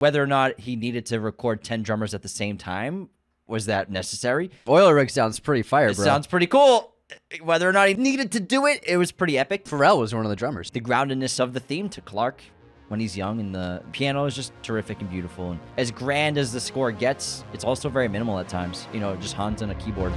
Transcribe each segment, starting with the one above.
Whether or not he needed to record 10 drummers at the same time, was that necessary? Oil Rig sounds pretty fire, It bro. sounds pretty cool. Whether or not he needed to do it, it was pretty epic. Pharrell was one of the drummers. The groundedness of the theme to Clark when he's young, and the piano is just terrific and beautiful. And as grand as the score gets, it's also very minimal at times. You know, just Hans and a keyboard.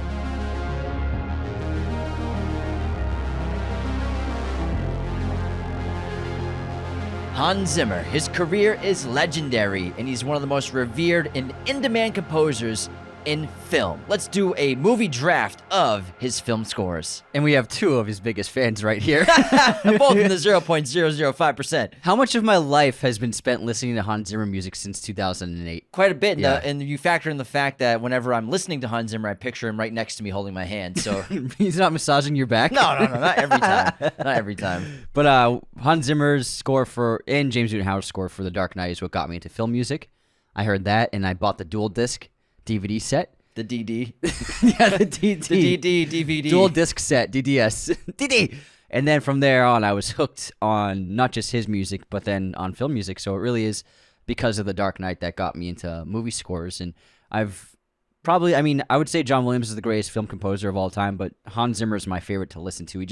Hans Zimmer, his career is legendary, and he's one of the most revered and in-demand composers in film. Let's do a movie draft of his film scores. And we have two of his biggest fans right here. Both in the 0.005%. How much of my life has been spent listening to Hans Zimmer music since 2008? Quite a bit, Yeah. and you factor in the fact that whenever I'm listening to Hans Zimmer, I picture him right next to me holding my hand, so... He's not massaging your back? No, not every time. Not every time. But Hans Zimmer's score and James Newton Howard's score for The Dark Knight is what got me into film music. I heard that, and I bought the dual disc DVD set. The DD. Yeah, the DD. The DD, DVD. Dual disc set, DDS. DD! And then from there on, I was hooked on not just his music, but then on film music. So it really is because of The Dark Knight that got me into movie scores. And I would say John Williams is the greatest film composer of all time, but Hans Zimmer is my favorite to listen to.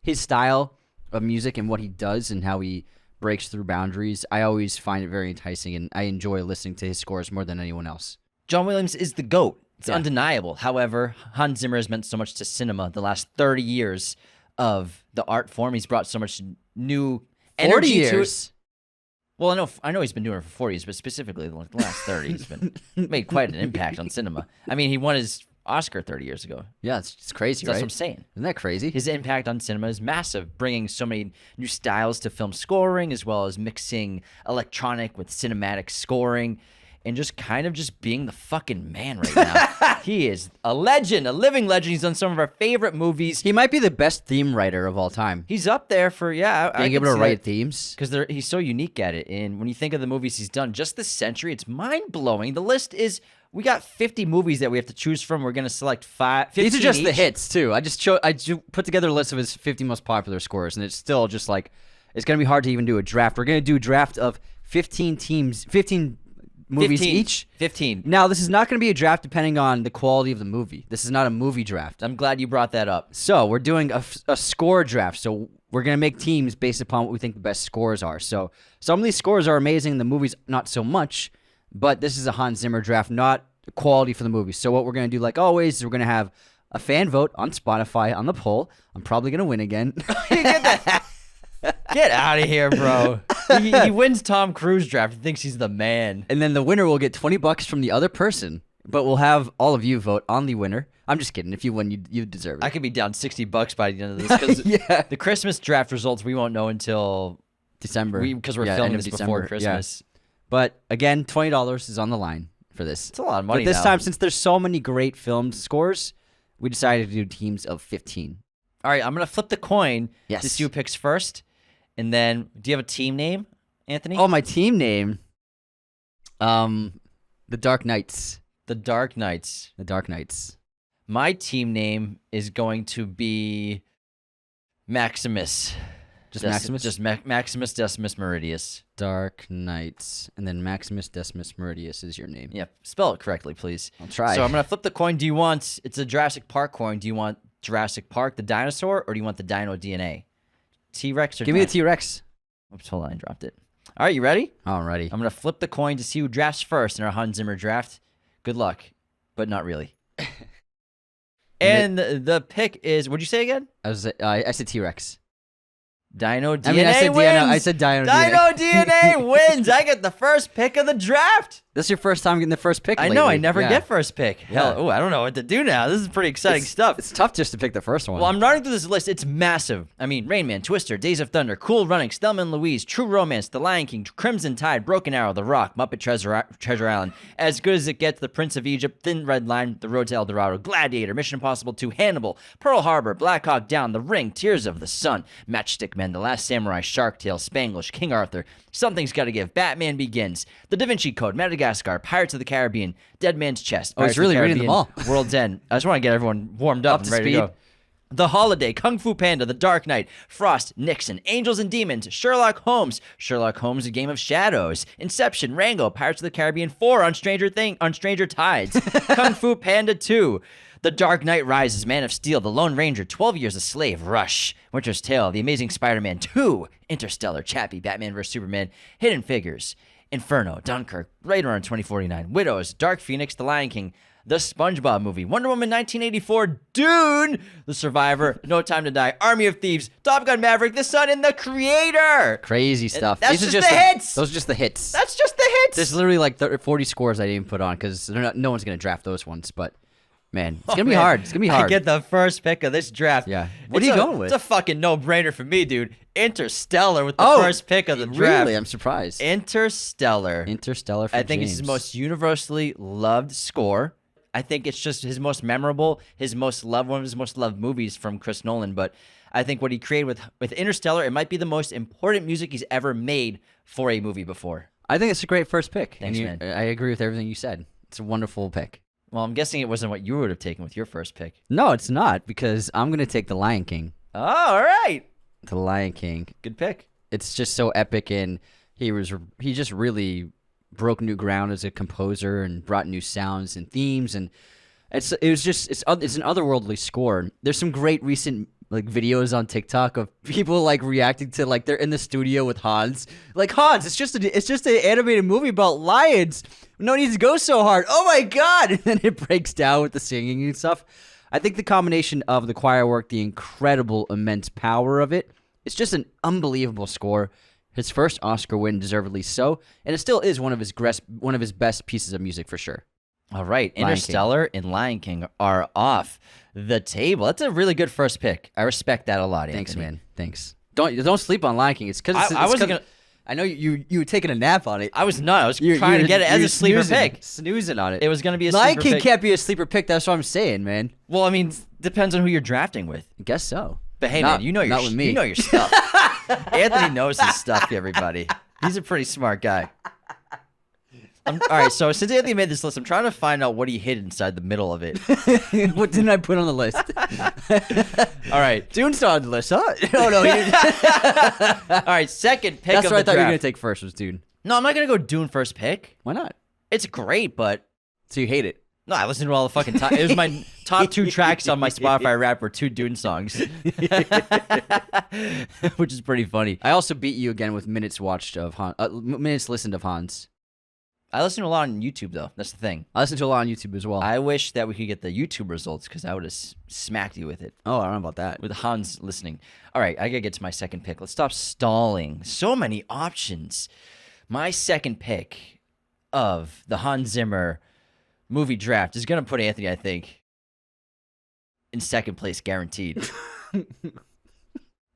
His style of music and what he does and how he breaks through boundaries, I always find it very enticing, and I enjoy listening to his scores more than anyone else. John Williams is the GOAT. It's undeniable. However, Hans Zimmer has meant so much to cinema the last 30 years of the art form. He's brought so much new energy to it. Well, I know he's been doing it for 40 years, but specifically the last 30, he's been made quite an impact on cinema. I mean, he won his Oscar 30 years ago. Yeah, it's crazy, That's right? what I'm saying. Isn't that crazy? His impact on cinema is massive, bringing so many new styles to film scoring, as well as mixing electronic with cinematic scoring, and just kind of just being the fucking man right now. He is a legend, a living legend. He's done some of our favorite movies. He might be the best theme writer of all time. He's up there for, Being able to write themes. Because he's so unique at it. And when you think of the movies he's done just this century, it's mind-blowing. The list is, we got 50 movies that we have to choose from. We're going to select 15 These are just the each. hits, too. I put together a list of his 50 most popular scores, and it's still just like, it's going to be hard to even do a draft. We're going to do a draft of 15 movies each. 15. Now, this is not going to be a draft depending on the quality of the movie. This is not a movie draft. I'm glad you brought that up. So we're doing a score draft. So we're going to make teams based upon what we think the best scores are. So some of these scores are amazing. The movies, not so much. But this is a Hans Zimmer draft, not quality for the movie. So what we're going to do, like always, is we're going to have a fan vote on Spotify on the poll. I'm probably going to win again. Get out of here, bro. He wins Tom Cruise draft. He thinks he's the man. And then the winner will get $20 from the other person. But we'll have all of you vote on the winner. I'm just kidding. If you win, you deserve it. I could be down $60 by the end of this because Yeah. the Christmas draft results we won't know until December. because we're Yeah, filming end of this December. before Christmas. Yeah. But again, $20 is on the line for this. It's a lot of money. But this now. time, since there's so many great film scores, we decided to do teams of 15. All right, I'm gonna flip the coin Yes. to see who picks first, and then do you have a team name, Anthony? Oh, my team name, The Dark Knights. The Dark Knights. The Dark Knights. My team name is going to be Maximus. Just Maximus? Just Maximus Decimus Meridius. Dark Knights. And then Maximus Decimus Meridius is your name. Yep. Spell it correctly, please. I'll try. So I'm going to flip the coin. It's a Jurassic Park coin. Do you want Jurassic Park, the dinosaur, or do you want the dino DNA? T-Rex or Give me the T-Rex. Oops, hold on. I dropped it. All right, you ready? Alrighty. I'm going to flip the coin to see who drafts first in our Hans Zimmer draft. Good luck, but not really. And the pick is, what'd you say again? I said T-Rex. Dino DNA I mean, I said wins. I said Dino DNA. Dino DNA wins. I get the first pick of the draft. This is your first time getting the first pick I know. I lately. never Yeah. get first pick. Hell, I don't know what to do now. This is pretty exciting stuff. It's tough just to pick the first one. Well, I'm running through this list. It's massive. I mean, Rain Man, Twister, Days of Thunder, Cool Runnings, Thelma and Louise, True Romance, The Lion King, Crimson Tide, Broken Arrow, The Rock, Muppet Treasure Island, As Good as It Gets, The Prince of Egypt, Thin Red Line, The Road to El Dorado, Gladiator, Mission Impossible 2, Hannibal, Pearl Harbor, Black Hawk Down, The Ring, Tears of the Sun, Matchstick Men, The Last Samurai, Shark Tale, Spanglish, King Arthur, Something's Gotta Give, Batman Begins, The Da Vinci Code, Madagascar, Pirates of the Caribbean, Dead Man's Chest, I was Pirates of the really reading them Caribbean, all. World's End. I just want to get everyone warmed up and to ready speed. to go. The Holiday, Kung Fu Panda, The Dark Knight, Frost, Nixon, Angels and Demons, Sherlock Holmes, A Game of Shadows, Inception, Rango, Pirates of the Caribbean 4 on Stranger Tides, Kung Fu Panda 2, The Dark Knight Rises, Man of Steel, The Lone Ranger, 12 Years a Slave, Rush, Winter's Tale, The Amazing Spider-Man 2, Interstellar, Chappie, Batman vs. Superman, Hidden Figures, Inferno, Dunkirk, Blade Runner 2049, Widows, Dark Phoenix, The Lion King, The SpongeBob Movie, Wonder Woman 1984, Dune, The Survivor, No Time to Die, Army of Thieves, Top Gun Maverick, The Sun, and The Creator. Crazy stuff. That's just the hits. Those are just the hits. That's just the hits. There's literally like 40 scores I didn't put on because no one's going to draft those ones. But, man, it's going to be hard. It's going to be hard. I get the first pick of this draft. Yeah. What are you going with? It's a fucking no-brainer for me, dude. Interstellar with the first pick of the draft. Really? I'm surprised. Interstellar For I think James. it's his most universally loved score. I think it's just his most memorable, one of his most loved movies from Chris Nolan. But I think what he created with Interstellar, it might be the most important music he's ever made for a movie before. I think it's a great first pick. Thanks, man. I agree with everything you said. It's a wonderful pick. Well, I'm guessing it wasn't what you would have taken with your first pick. No, it's not because I'm going to take The Lion King. Oh, all right. The Lion King. Good pick. It's just so epic, and he just really broke new ground as a composer and brought new sounds and themes, and it's an otherworldly score. There's some great recent like videos on TikTok of people like reacting to like they're in the studio with Hans. Like, Hans, it's just an animated movie about lions. No need to go so hard. Oh my god! And then it breaks down with the singing and stuff. I think the combination of the choir work, the incredible, immense power of it, it's just an unbelievable score. His first Oscar win, deservedly so, and it still is one of his best pieces of music for sure. All right, Interstellar and Lion King are off the table. That's a really good first pick. I respect that a lot, Anthony. Thanks, man. Thanks. Don't sleep on Lion King. It's because I wasn't gonna. I know you were taking a nap on it. I was not. I was trying to get it as a sleeper pick. Snoozing on it. It was going to be a Lion sleeper King pick. can't be a sleeper pick. That's what I'm saying, man. Well, I mean, depends on who you're drafting with. I guess so. But hey, man, you know your with me. You know your stuff. Anthony knows his stuff, everybody. He's a pretty smart guy. All right, so since Anthony made this list, I'm trying to find out what he hid inside the middle of it. What didn't I put on the list? All right. Dune's not on the list, huh? No, he didn't. All right, second pick That's of what I the thought you were draft. going to take first was Dune. No, I'm not going to go Dune first pick. Why not? It's great, but... So you hate it? No, I listened to all the fucking time. It was my top 2 tracks on my Spotify rap were 2 Dune songs. Which is pretty funny. I also beat you again with minutes watched of minutes listened of Hans. I listen to a lot on YouTube, though. That's the thing. I listen to a lot on YouTube as well. I wish that we could get the YouTube results because I would have smacked you with it. Oh, I don't know about that. With Hans listening. All right, I got to get to my second pick. Let's stop stalling. So many options. My second pick of the Hans Zimmer movie draft is going to put Anthony, I think, in second place, guaranteed.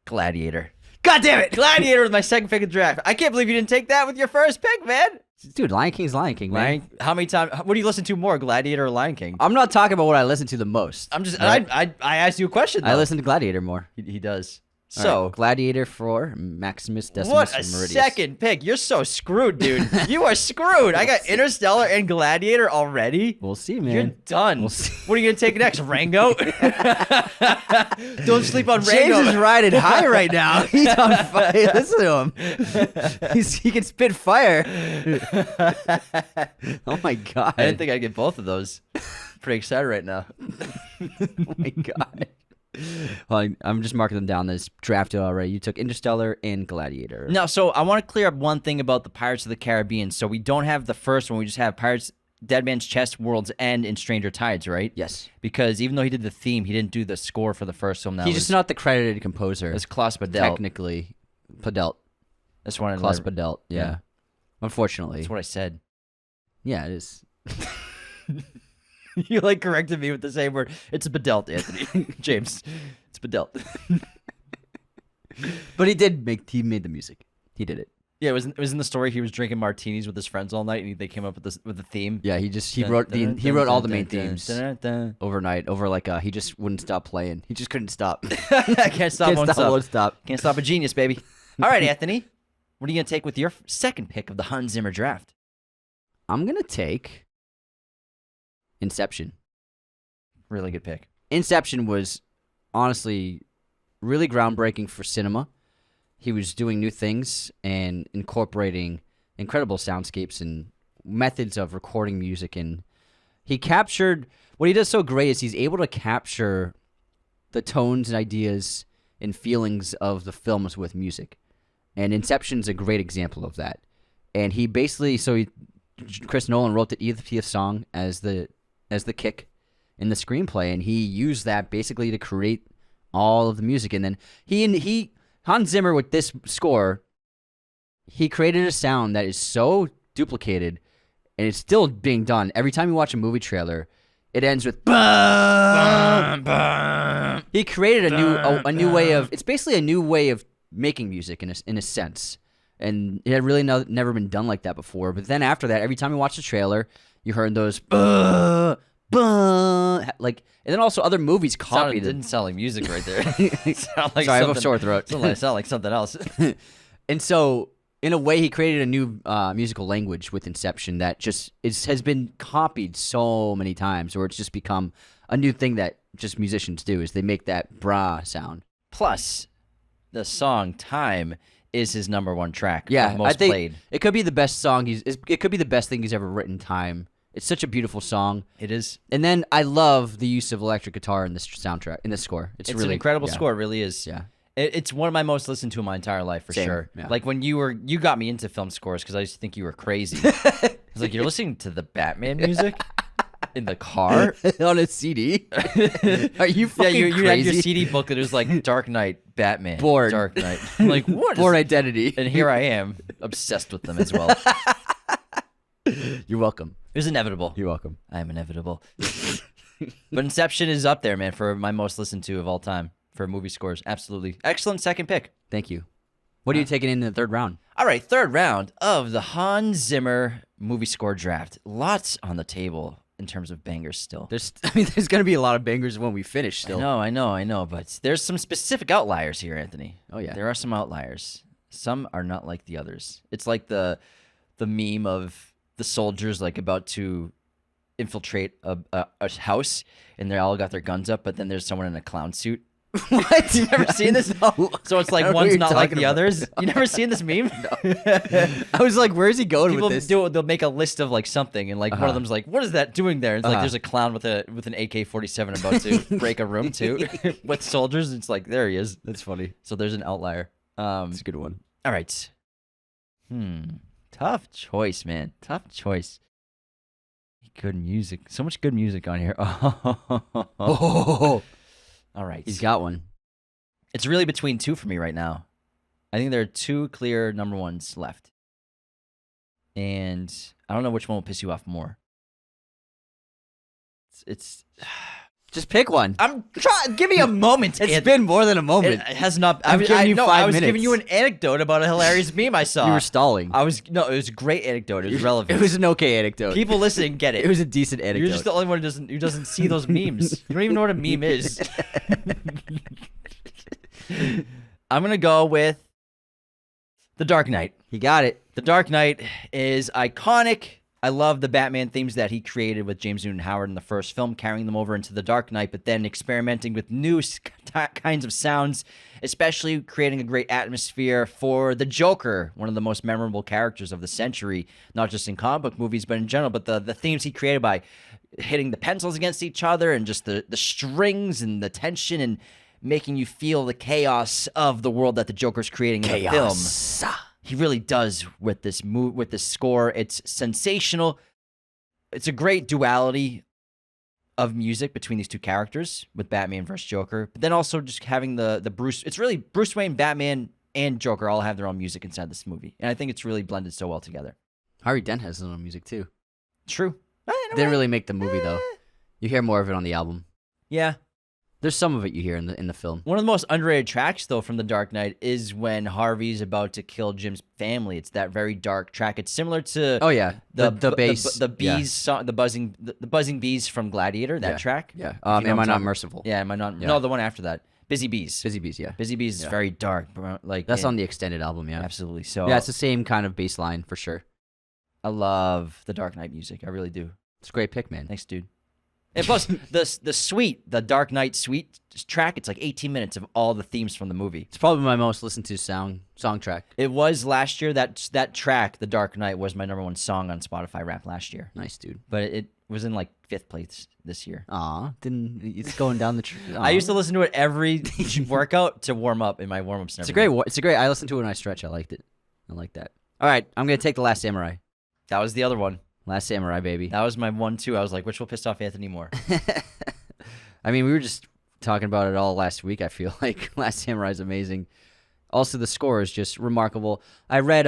Gladiator. God damn it! Gladiator was my second pick of the draft. I can't believe you didn't take that with your first pick, man. Dude, Lion King's Lion King, man. How many times? What do you listen to more, Gladiator or Lion King? I'm not talking about what I listen to the most. I'm just. Right? I asked you a question. Though. I listen to Gladiator more. He does. All So right, Gladiator for Maximus Decimus what a Meridius. second pick! You're so screwed, dude. You are screwed. I got Interstellar and Gladiator already. We'll see, man. You're done. We'll see. What are you gonna take next, Rango? Don't sleep on Rango. James is riding high right now. He's on fire. Listen to him. He can spit fire. Oh my god. I didn't think I'd get both of those. Pretty excited right now. Oh my god. Well, I'm just marking them down. This drafted already. You took Interstellar and Gladiator. Now, so I want to clear up one thing about the Pirates of the Caribbean. So we don't have the first one. We just have Pirates, Dead Man's Chest, World's End, and Stranger Tides, right? Yes. Because even though he did the theme, he didn't do the score for the first film. He's just not the credited composer. It's Klaus Badelt. Technically. Padelt. That's one. Klaus Badelt. Yeah. Yeah. Unfortunately. That's what I said. Yeah, it is. You like corrected me with the same word. It's a Badelt, Anthony. James. It's Badelt. But he made the music. He did it. Yeah, it was in the story. He was drinking martinis with his friends all night, and they came up with the theme. Yeah, he wrote all the main themes overnight. Over like he just wouldn't stop playing. He just couldn't stop. I can't stop. Won't stop. Can't stop a genius, baby. All right, Anthony. What are you gonna take with your second pick of the Hans Zimmer draft? I'm gonna take Inception. Really good pick. Inception was honestly really groundbreaking for cinema. He was doing new things and incorporating incredible soundscapes and methods of recording music. And he captured what he does so great is he's able to capture the tones and ideas and feelings of the films with music. And Inception's a great example of that. And he basically, Chris Nolan wrote the EFT song as the kick in the screenplay, and he used that basically to create all of the music. And then Hans Zimmer, with this score, he created a sound that is so duplicated, and it's still being done. Every time you watch a movie trailer, it ends with bum, bum. He created a new way of. It's basically a new way of making music in a sense, and it had really never been done like that before. But then after that, every time you watch the trailer, you heard those like, and then also other movies copied it. Didn't sound like music right there. Sorry, I have a sore throat. Sound like something else. And so, in a way, he created a new musical language with Inception that just has been copied so many times, or it's just become a new thing that just musicians do, is they make that brah sound. Plus, the song "Time" is his number one track. Yeah, most I think played. It could be the best song it could be the best thing he's ever written. "Time." It's such a beautiful song. It is. And then I love the use of electric guitar in this soundtrack, in this score. It's really an incredible score. It really is. Yeah. It's one of my most listened to in my entire life, for Same, sure. yeah. Like when you got me into film scores because I used to think you were crazy. I was like, you're listening to the Batman music in the car on a CD? Are you fucking you crazy? had your CD booklet. It was like Dark Knight, Batman, Born. Dark Knight. I'm like, what? Born Identity. And here I am, obsessed with them as well. You're welcome. It was inevitable. You're welcome. I am inevitable. But Inception is up there, man, for my most listened to of all time for movie scores. Absolutely. Excellent second pick. Thank you. What are you taking in the third round? All right, third round of the Hans Zimmer movie score draft. Lots on the table in terms of bangers still. There's going to be a lot of bangers when we finish still. I know, but there's some specific outliers here, Anthony. Oh, yeah. There are some outliers. Some are not like the others. It's like the meme of the soldiers like about to infiltrate a house, and they all got their guns up, but then there's someone in a clown suit. What? You never seen this? No. So it's like one's not like the others. You never seen this meme? No. I was like, where's he going People with this? they'll make a list of like something, and like one of them's like, "What is that doing there?" And it's like there's a clown with an AK-47 about to break a room too with soldiers. It's like there he is. That's funny. So there's an outlier. It's a good one. All right. Tough choice, man. Tough choice. Good music. So much good music on here. Oh. All right. He's got one. It's really between two for me right now. I think there are two clear number ones left. And I don't know which one will piss you off more. It's just pick one. I'm trying. Give me a moment. It's been more than a moment. It has not. I've given you 5 I was minutes. giving you an anecdote about a hilarious meme I saw. You were stalling. It was a great anecdote. It was relevant. It was an okay anecdote. People listening get it. It was a decent anecdote. You're just the only one who doesn't see those memes. You don't even know what a meme is. I'm gonna go with The Dark Knight. You got it. The Dark Knight is iconic. I love the Batman themes that he created with James Newton Howard in the first film, carrying them over into The Dark Knight, but then experimenting with new kinds of sounds, especially creating a great atmosphere for the Joker, one of the most memorable characters of the century, not just in comic book movies, but in general. But the themes he created by hitting the pencils against each other and just the strings and the tension and making you feel the chaos of the world that the Joker's creating in the film. He really does with this score. It's sensational. It's a great duality of music between these two characters with Batman versus Joker. But then also just having the Bruce. It's really Bruce Wayne, Batman, and Joker all have their own music inside this movie, and I think it's really blended so well together. Harvey Dent has his own music too. True. Didn't really make the movie though. You hear more of it on the album. Yeah. There's some of it you hear in the film. One of the most underrated tracks, though, from The Dark Knight is when Harvey's about to kill Jim's family. It's that very dark track. It's similar to the bass, the bees song, the buzzing bees from Gladiator. That track. Yeah. Am I Not Merciful? Yeah. Am I Not? No, the one after that. Busy Bees. Busy Bees. Yeah. Busy Bees is very dark. Like that's on the extended album. Yeah. Absolutely. So yeah, it's the same kind of bass line for sure. I love the Dark Knight music. I really do. It's a great pick, man. Thanks, dude. And plus, the Dark Knight Suite track, it's like 18 minutes of all the themes from the movie. It's probably my most listened to song track. It was last year. That track, The Dark Knight, was my number one song on Spotify Wrapped last year. Nice, dude. But it was in like 5th place this year. Aw, it's going down the I used to listen to it every workout to warm up in my warm-ups. It's a great. I listened to it when I stretch. I liked it. I like that. All right, I'm gonna take The Last Samurai. That was the other one. Last Samurai, baby. That was my one too. I was like, which will piss off Anthony more? I mean, we were just talking about it all last week. I feel like Last Samurai is amazing. Also, the score is just remarkable. I read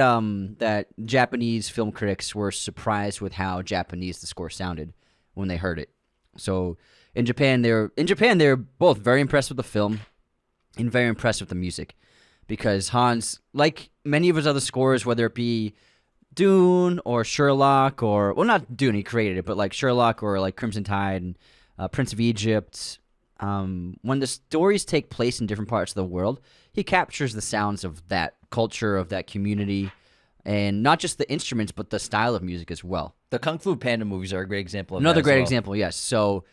that Japanese film critics were surprised with how Japanese the score sounded when they heard it. So in Japan, they're both very impressed with the film and very impressed with the music, because Hans, like many of his other scores, whether it be Dune or Sherlock, or well, not Dune, he created it, but like Sherlock or like Crimson Tide and Prince of Egypt. When the stories take place in different parts of the world, he captures the sounds of that culture, of that community, and not just the instruments, but the style of music as well. The Kung Fu Panda movies are a great example of Another that as great well. example, yes. So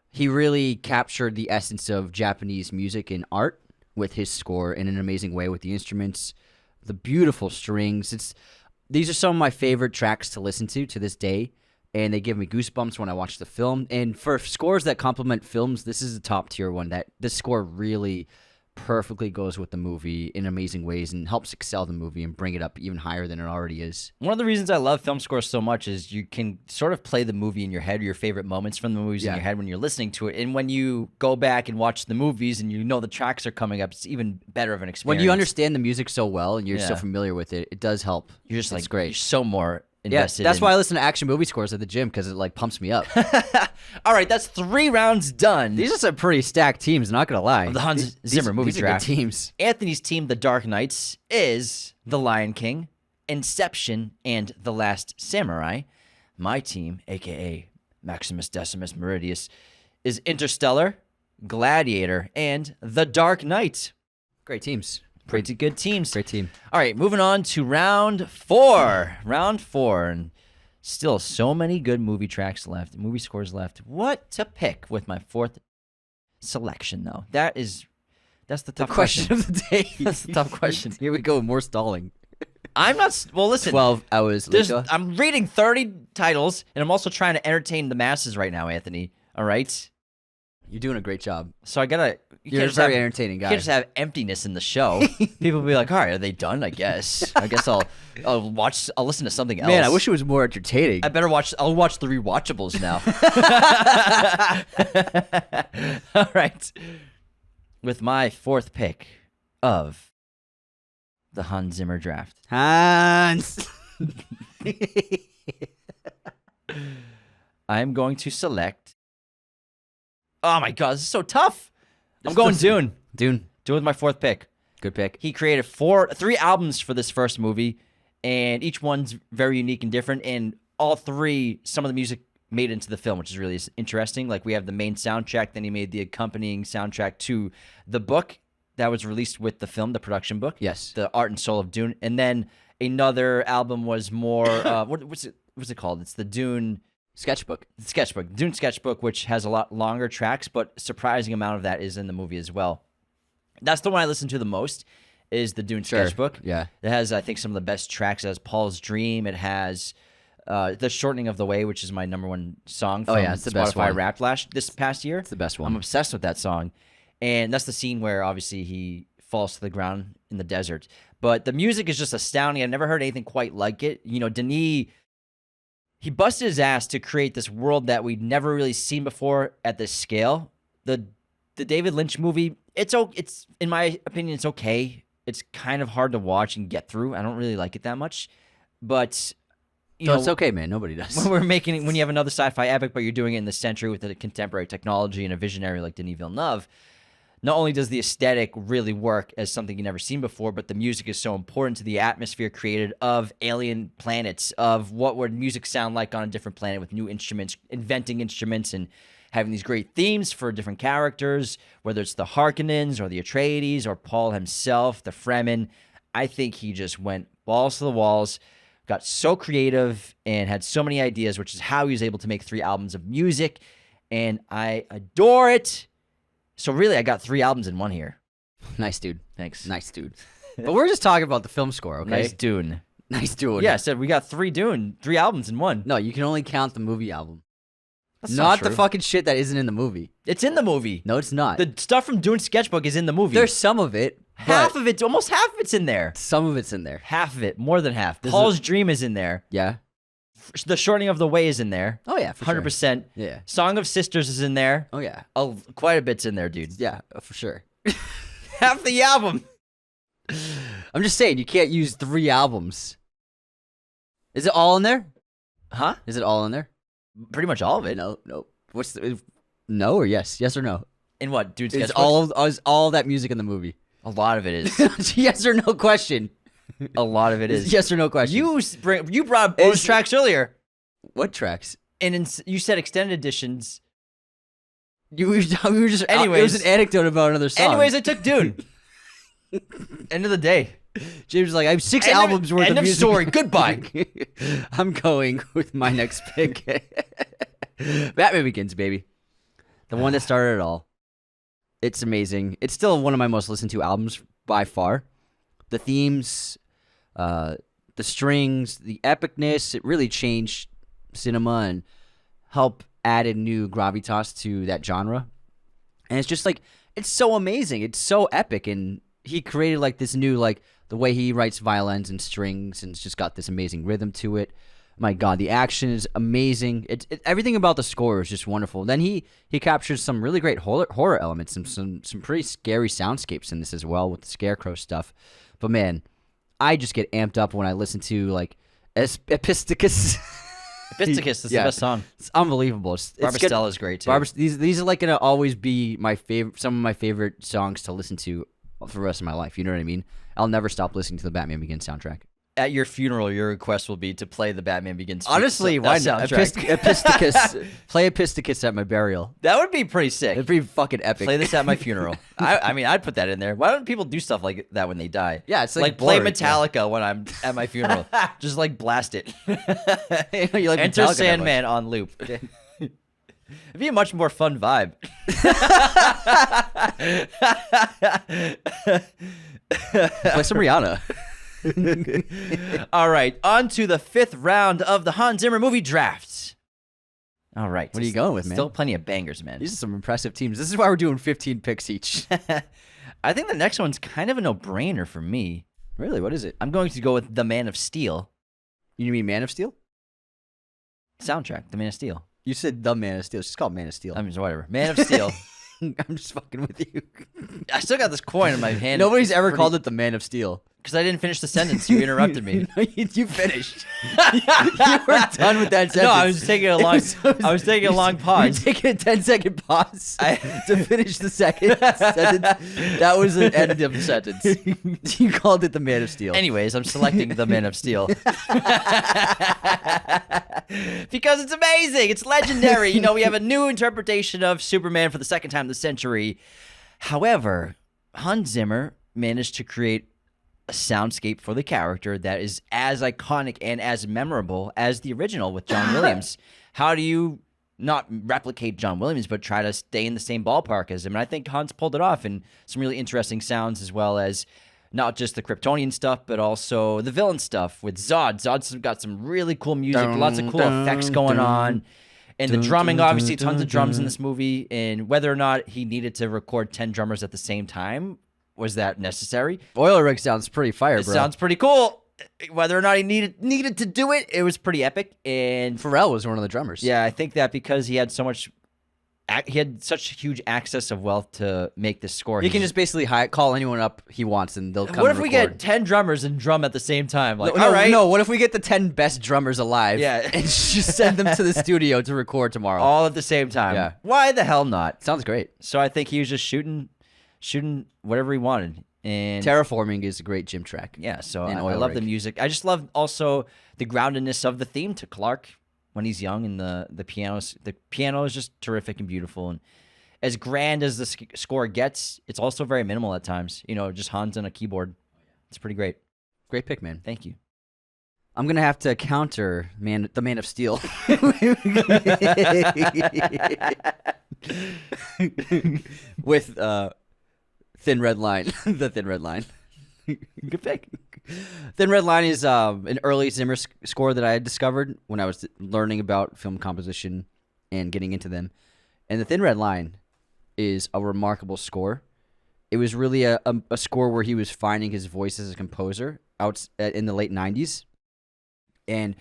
he really captured the essence of Japanese music and art with his score in an amazing way, with the instruments, the beautiful strings. These are some of my favorite tracks to listen to this day, and they give me goosebumps when I watch the film. And for scores that complement films, this is a top tier one. This score really perfectly goes with the movie in amazing ways and helps excel the movie and bring it up even higher than it already is. One of the reasons I love film scores so much is you can sort of play the movie in your head, your favorite moments from the movies in your head when you're listening to it. And when you go back and watch the movies and you know the tracks are coming up, it's even better of an experience. When you understand the music so well and you're so familiar with it, it does help. You're just it's great. You're so more invested. That's why I listen to action movie scores at the gym, because it like pumps me up. All right, that's 3 rounds done. These are some pretty stacked teams, not gonna lie. The Hans Zimmer movie these draft. Are good teams. Anthony's team, the Dark Knights, is The Lion King, Inception, and The Last Samurai. My team, aka Maximus Decimus Meridius, is Interstellar, Gladiator, and The Dark Knight. Great teams. Pretty good teams. Great team. All right, moving on to round 4. Round 4, and still so many good movie tracks left, movie scores left. What to pick with my 4th selection, though? That's the tough question of the day. That's the tough question. Here we go, more stalling. I'm not. Well, listen. 12 hours later. I'm reading 30 titles, and I'm also trying to entertain the masses right now, Anthony. All right. You're doing a great job. So I gotta. You're a very entertaining guy. You can't just have emptiness in the show. People will be like, "All right, are they done?" I guess. I'll watch. I'll listen to something else. Man, I wish it was more entertaining. I'll watch the rewatchables now. All right. With my 4th pick of the Hans Zimmer draft, Hans. I'm going to select. Oh my God, this is so tough. I'm going Dune. Dune with my 4th pick. Good pick. He created 3 albums for this first movie, and each one's very unique and different. And all 3, some of the music made into the film, which is really interesting. Like, we have the main soundtrack, then he made the accompanying soundtrack to the book that was released with the film, the production book. Yes. The Art and Soul of Dune. And then another album was more, what's it called? It's the Dune Sketchbook. Dune Sketchbook, which has a lot longer tracks, but surprising amount of that is in the movie as well. That's the one I listen to the most, is the Dune Sketchbook. Yeah. It has, I think, some of the best tracks. It has Paul's Dream. It has The Shortening of the Way, which is my number 1 song from it's the best Spotify one. Wrapped this past year. It's the best one. I'm obsessed with that song. And that's the scene where, obviously, he falls to the ground in the desert. But the music is just astounding. I've never heard anything quite like it. You know, Denis, he busted his ass to create this world that we'd never really seen before at this scale. The David Lynch movie, it's in my opinion, it's okay. It's kind of hard to watch and get through. I don't really like it that much. But you know, it's okay, man. Nobody does. When you have another sci-fi epic, but you're doing it in this century with a contemporary technology and a visionary like Denis Villeneuve, not only does the aesthetic really work as something you've never seen before, but the music is so important to the atmosphere created of alien planets, of what would music sound like on a different planet with new instruments, inventing instruments, and having these great themes for different characters, whether it's the Harkonnens or the Atreides or Paul himself, the Fremen. I think he just went balls to the walls, got so creative, and had so many ideas, which is how he was able to make 3 albums of music. and I adore it. So really, I got 3 albums in one here. Nice, dude. Thanks. Nice, dude. But we're just talking about the film score, okay? Nice Dune. Nice, dude. Yeah, I said we got 3 albums in one. No, you can only count the movie album. That's Not the true. fucking shit that isn't in the movie. It's in the movie. No, it's not. The stuff from Dune Sketchbook is in the movie. There's some of it. half but of it, almost half of it's in there. Some of it's in there. Half of it, more than half. There's Paul's Dream is in there. Yeah. The Shortening of the Way is in there. Oh, yeah, for sure. 100%. Yeah. Song of Sisters is in there. Oh, yeah. Quite a bit's in there, dude. Yeah, for sure. Half the album. I'm just saying, you can't use 3 albums. Is it all in there? Huh? Is it all in there? Pretty much all of it. No. What's the... No or yes? Yes or no? In what, Dune Is Sketchbook? is all that music in the movie? A lot of it is. Yes or no question. A lot of it is. Yes or no question. You brought bonus tracks earlier. What tracks? And you said extended editions. We were just... Anyways. It was an anecdote about another song. Anyways, I took Dune. End of the day. James was like, I have 6 albums worth End of of music. story. Goodbye. I'm going with my next pick. Batman Begins, baby. The one that started it all. It's amazing. It's still one of my most listened to albums by far. The themes, the strings, the epicness, it really changed cinema and helped add a new gravitas to that genre. And it's just like, it's so amazing. It's so epic. And he created like this new, like the way he writes violins and strings, and it's just got this amazing rhythm to it. My God, the action is amazing. Everything about the score is just wonderful. Then he captures some really great horror elements and some pretty scary soundscapes in this as well with the scarecrow stuff. But man, I just get amped up when I listen to like Episticus. Episticus is the best song. It's unbelievable. Barbara Stella is great too. These are like gonna always be my favorite. Some of my favorite songs to listen to for the rest of my life. You know what I mean? I'll never stop listening to the Batman Begins soundtrack. At your funeral, your request will be to play the Batman Begins. Honestly, why not? Soundtrack. Episticus. Play Episticus at my burial. That would be pretty sick. It'd be fucking epic. Play this at my funeral. I mean, I'd put that in there. Why don't people do stuff like that when they die? Yeah, it's like play Blur, Metallica when I'm at my funeral. Just like blast it. You like Enter Metallica Sandman on loop. It'd be a much more fun vibe. Play some Rihanna. All right, on to the 5th round of the Hans Zimmer movie drafts. All right. What are you going with, man? Still plenty of bangers, man. These are some impressive teams. This is why we're doing 15 picks each. I think the next one's kind of a no-brainer for me. Really? What is it? I'm going to go with The Man of Steel. You mean Man of Steel? Soundtrack, The Man of Steel. You said The Man of Steel. It's just called Man of Steel. I mean, whatever. Man of Steel. I'm just fucking with you. I still got this coin in my hand. Nobody's ever called it The Man of Steel. Because I didn't finish the sentence. You interrupted me. No, you finished. You were done with that sentence. No, I was taking a long pause. You were taking a 10-second pause to finish the second sentence. That was the end of the sentence. You called it The Man of Steel. Anyways, I'm selecting The Man of Steel. Because it's amazing. It's legendary. You know, we have a new interpretation of Superman for the second time this century. However, Hans Zimmer managed to create a soundscape for the character that is as iconic and as memorable as the original with John Williams. How do you not replicate John Williams, but try to stay in the same ballpark as him? And I think Hans pulled it off, and some really interesting sounds, as well as not just the Kryptonian stuff, but also the villain stuff with Zod. Zod's got some really cool music, lots of cool effects going on. And the drumming, obviously, tons of drums in this movie. And whether or not he needed to record 10 drummers at the same time, was that necessary? Oil Rig sounds pretty fire, It bro. sounds pretty cool. Whether or not he needed to do it, it was pretty epic. And Pharrell was one of the drummers. yeah, I think that because he had such huge access of wealth to make this score. He can just basically call anyone up he wants, and they'll come. What and if we record. get 10 drummers and drum at the same time? Like, No, all right, no. What if we get the 10 best drummers alive? Yeah. and just send them to the studio to record tomorrow. all at the same time. Yeah. Why the hell not? Sounds great. So I think he was just shooting whatever he wanted. And Terraforming is a great gym track. yeah, so And I Oil love Rig. the music. I just love also the groundedness of the theme to Clark when he's young, and the pianos. The piano is just terrific and beautiful, and as grand as the score gets, it's also very minimal at times. You know, just Hans on a keyboard. It's pretty great. Great pick, man. Thank you. I'm gonna have to counter the Man of Steel. With Thin Red Line. The Thin Red Line. Good pick. Thin Red Line is an early Zimmer score that I had discovered when I was learning about film composition and getting into them. And the Thin Red Line is a remarkable score. It was really a score where he was finding his voice as a composer out in the late 90s. And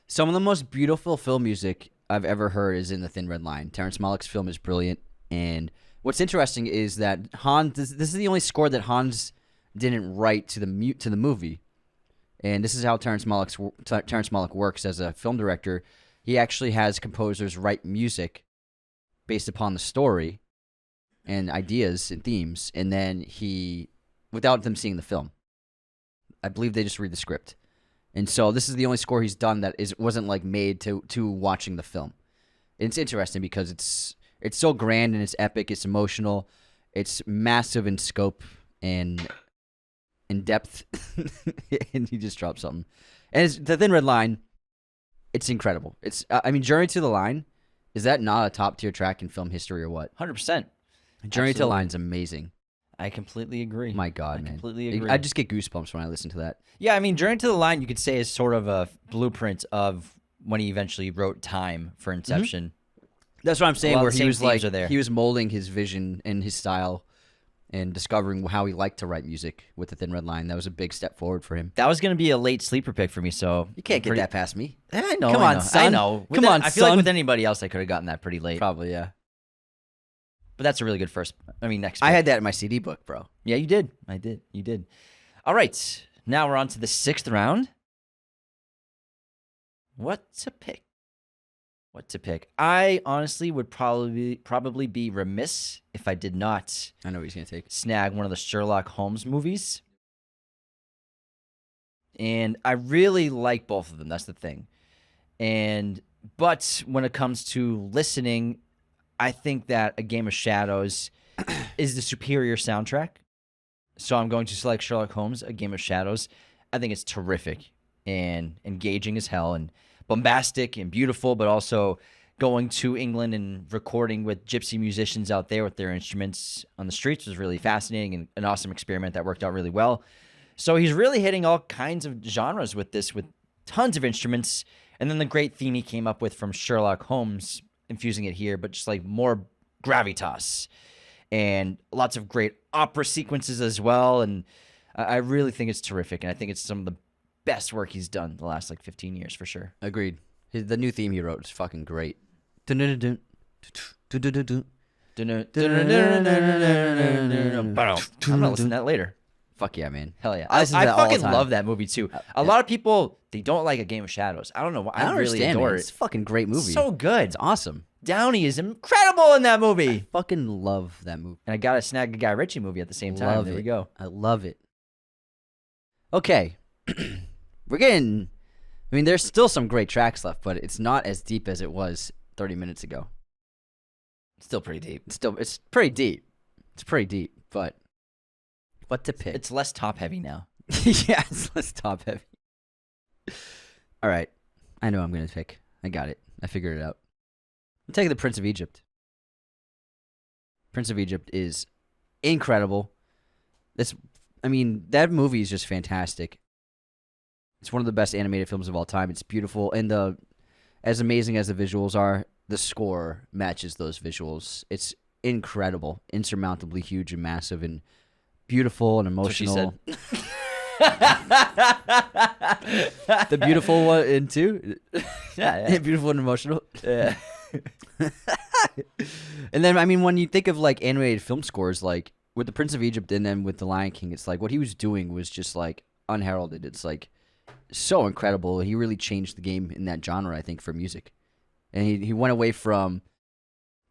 some of the most beautiful film music I've ever heard is in the Thin Red Line. Terrence Malick's film is brilliant. And what's interesting is that this is the only score that Hans didn't write to the movie. And this is how Terrence Malick works as a film director. He actually has composers write music based upon the story and ideas and themes, and then without them seeing the film. I believe they just read the script. And so this is the only score he's done that wasn't like made to watching the film. It's interesting because it's so grand and it's epic, it's emotional, it's massive in scope and in depth, and he just dropped something. And the Thin Red Line, it's incredible. It's Journey to the Line, is that not a top tier track in film history or what? 100%. Journey to the Line's amazing. I completely agree. My God, man. I completely agree. I just get goosebumps when I listen to that. Yeah, I mean, Journey to the Line, you could say, is sort of a blueprint of when he eventually wrote Time for Inception. Mm-hmm. That's what I'm saying, where he was he was molding his vision and his style and discovering how he liked to write music with the Thin Red Line. That was a big step forward for him. That was going to be a late sleeper pick for me, so... You can't get that past me. I know. Come on, son. I know. Come on, I feel like son. with anybody else, I could have gotten that pretty late. Probably, yeah. But that's a really good next pick. I had that in my CD book, bro. Yeah, you did. You did. All right. Now we're on to the 6th round. What to pick? I honestly would probably be remiss if I did not I know what he's going to take. snag one of the Sherlock Holmes movies. And I really like both of them. That's the thing. But when it comes to listening, I think that A Game of Shadows is the superior soundtrack. So I'm going to select Sherlock Holmes, A Game of Shadows. I think it's terrific and engaging as hell and bombastic and beautiful, but also going to England and recording with gypsy musicians out there with their instruments on the streets was really fascinating and an awesome experiment that worked out really well. So he's really hitting all kinds of genres with this, with tons of instruments. And then the great theme he came up with from Sherlock Holmes, infusing it here, but just like more gravitas and lots of great opera sequences as well. And I really think it's terrific. And I think it's some of the best work he's done the last 15 years for sure. Agreed. The new theme he wrote is fucking great. I'm gonna listen to that later. Fuck yeah, man. Hell yeah. I fucking love that movie too. A lot of people, they don't like A Game of Shadows. I don't know why. I really adore it. It's a fucking great movie. So good. It's awesome. Downey is incredible in that movie. I fucking love that movie. And I gotta snag a Guy Ritchie movie at the same time. There we go. I love it. Okay. We're getting... there's still some great tracks left, but it's not as deep as it was 30 minutes ago. Still pretty deep. It's pretty deep. It's pretty deep, but what to pick? It's less top-heavy now. Yeah, it's less top-heavy. All right. I know I'm going to pick. I got it. I figured it out. I'm taking the Prince of Egypt. Prince of Egypt is incredible. That movie is just fantastic. It's one of the best animated films of all time. It's beautiful, and as amazing as the visuals are, the score matches those visuals. It's incredible, insurmountably huge and massive and beautiful and emotional. That's what she said. The beautiful one in too? Yeah. Beautiful and emotional. Yeah. And then, when you think of animated film scores, with The Prince of Egypt and then with The Lion King, it's what he was doing was just unheralded. It's so incredible. He really changed the game in that genre, I think, for music. And he went away from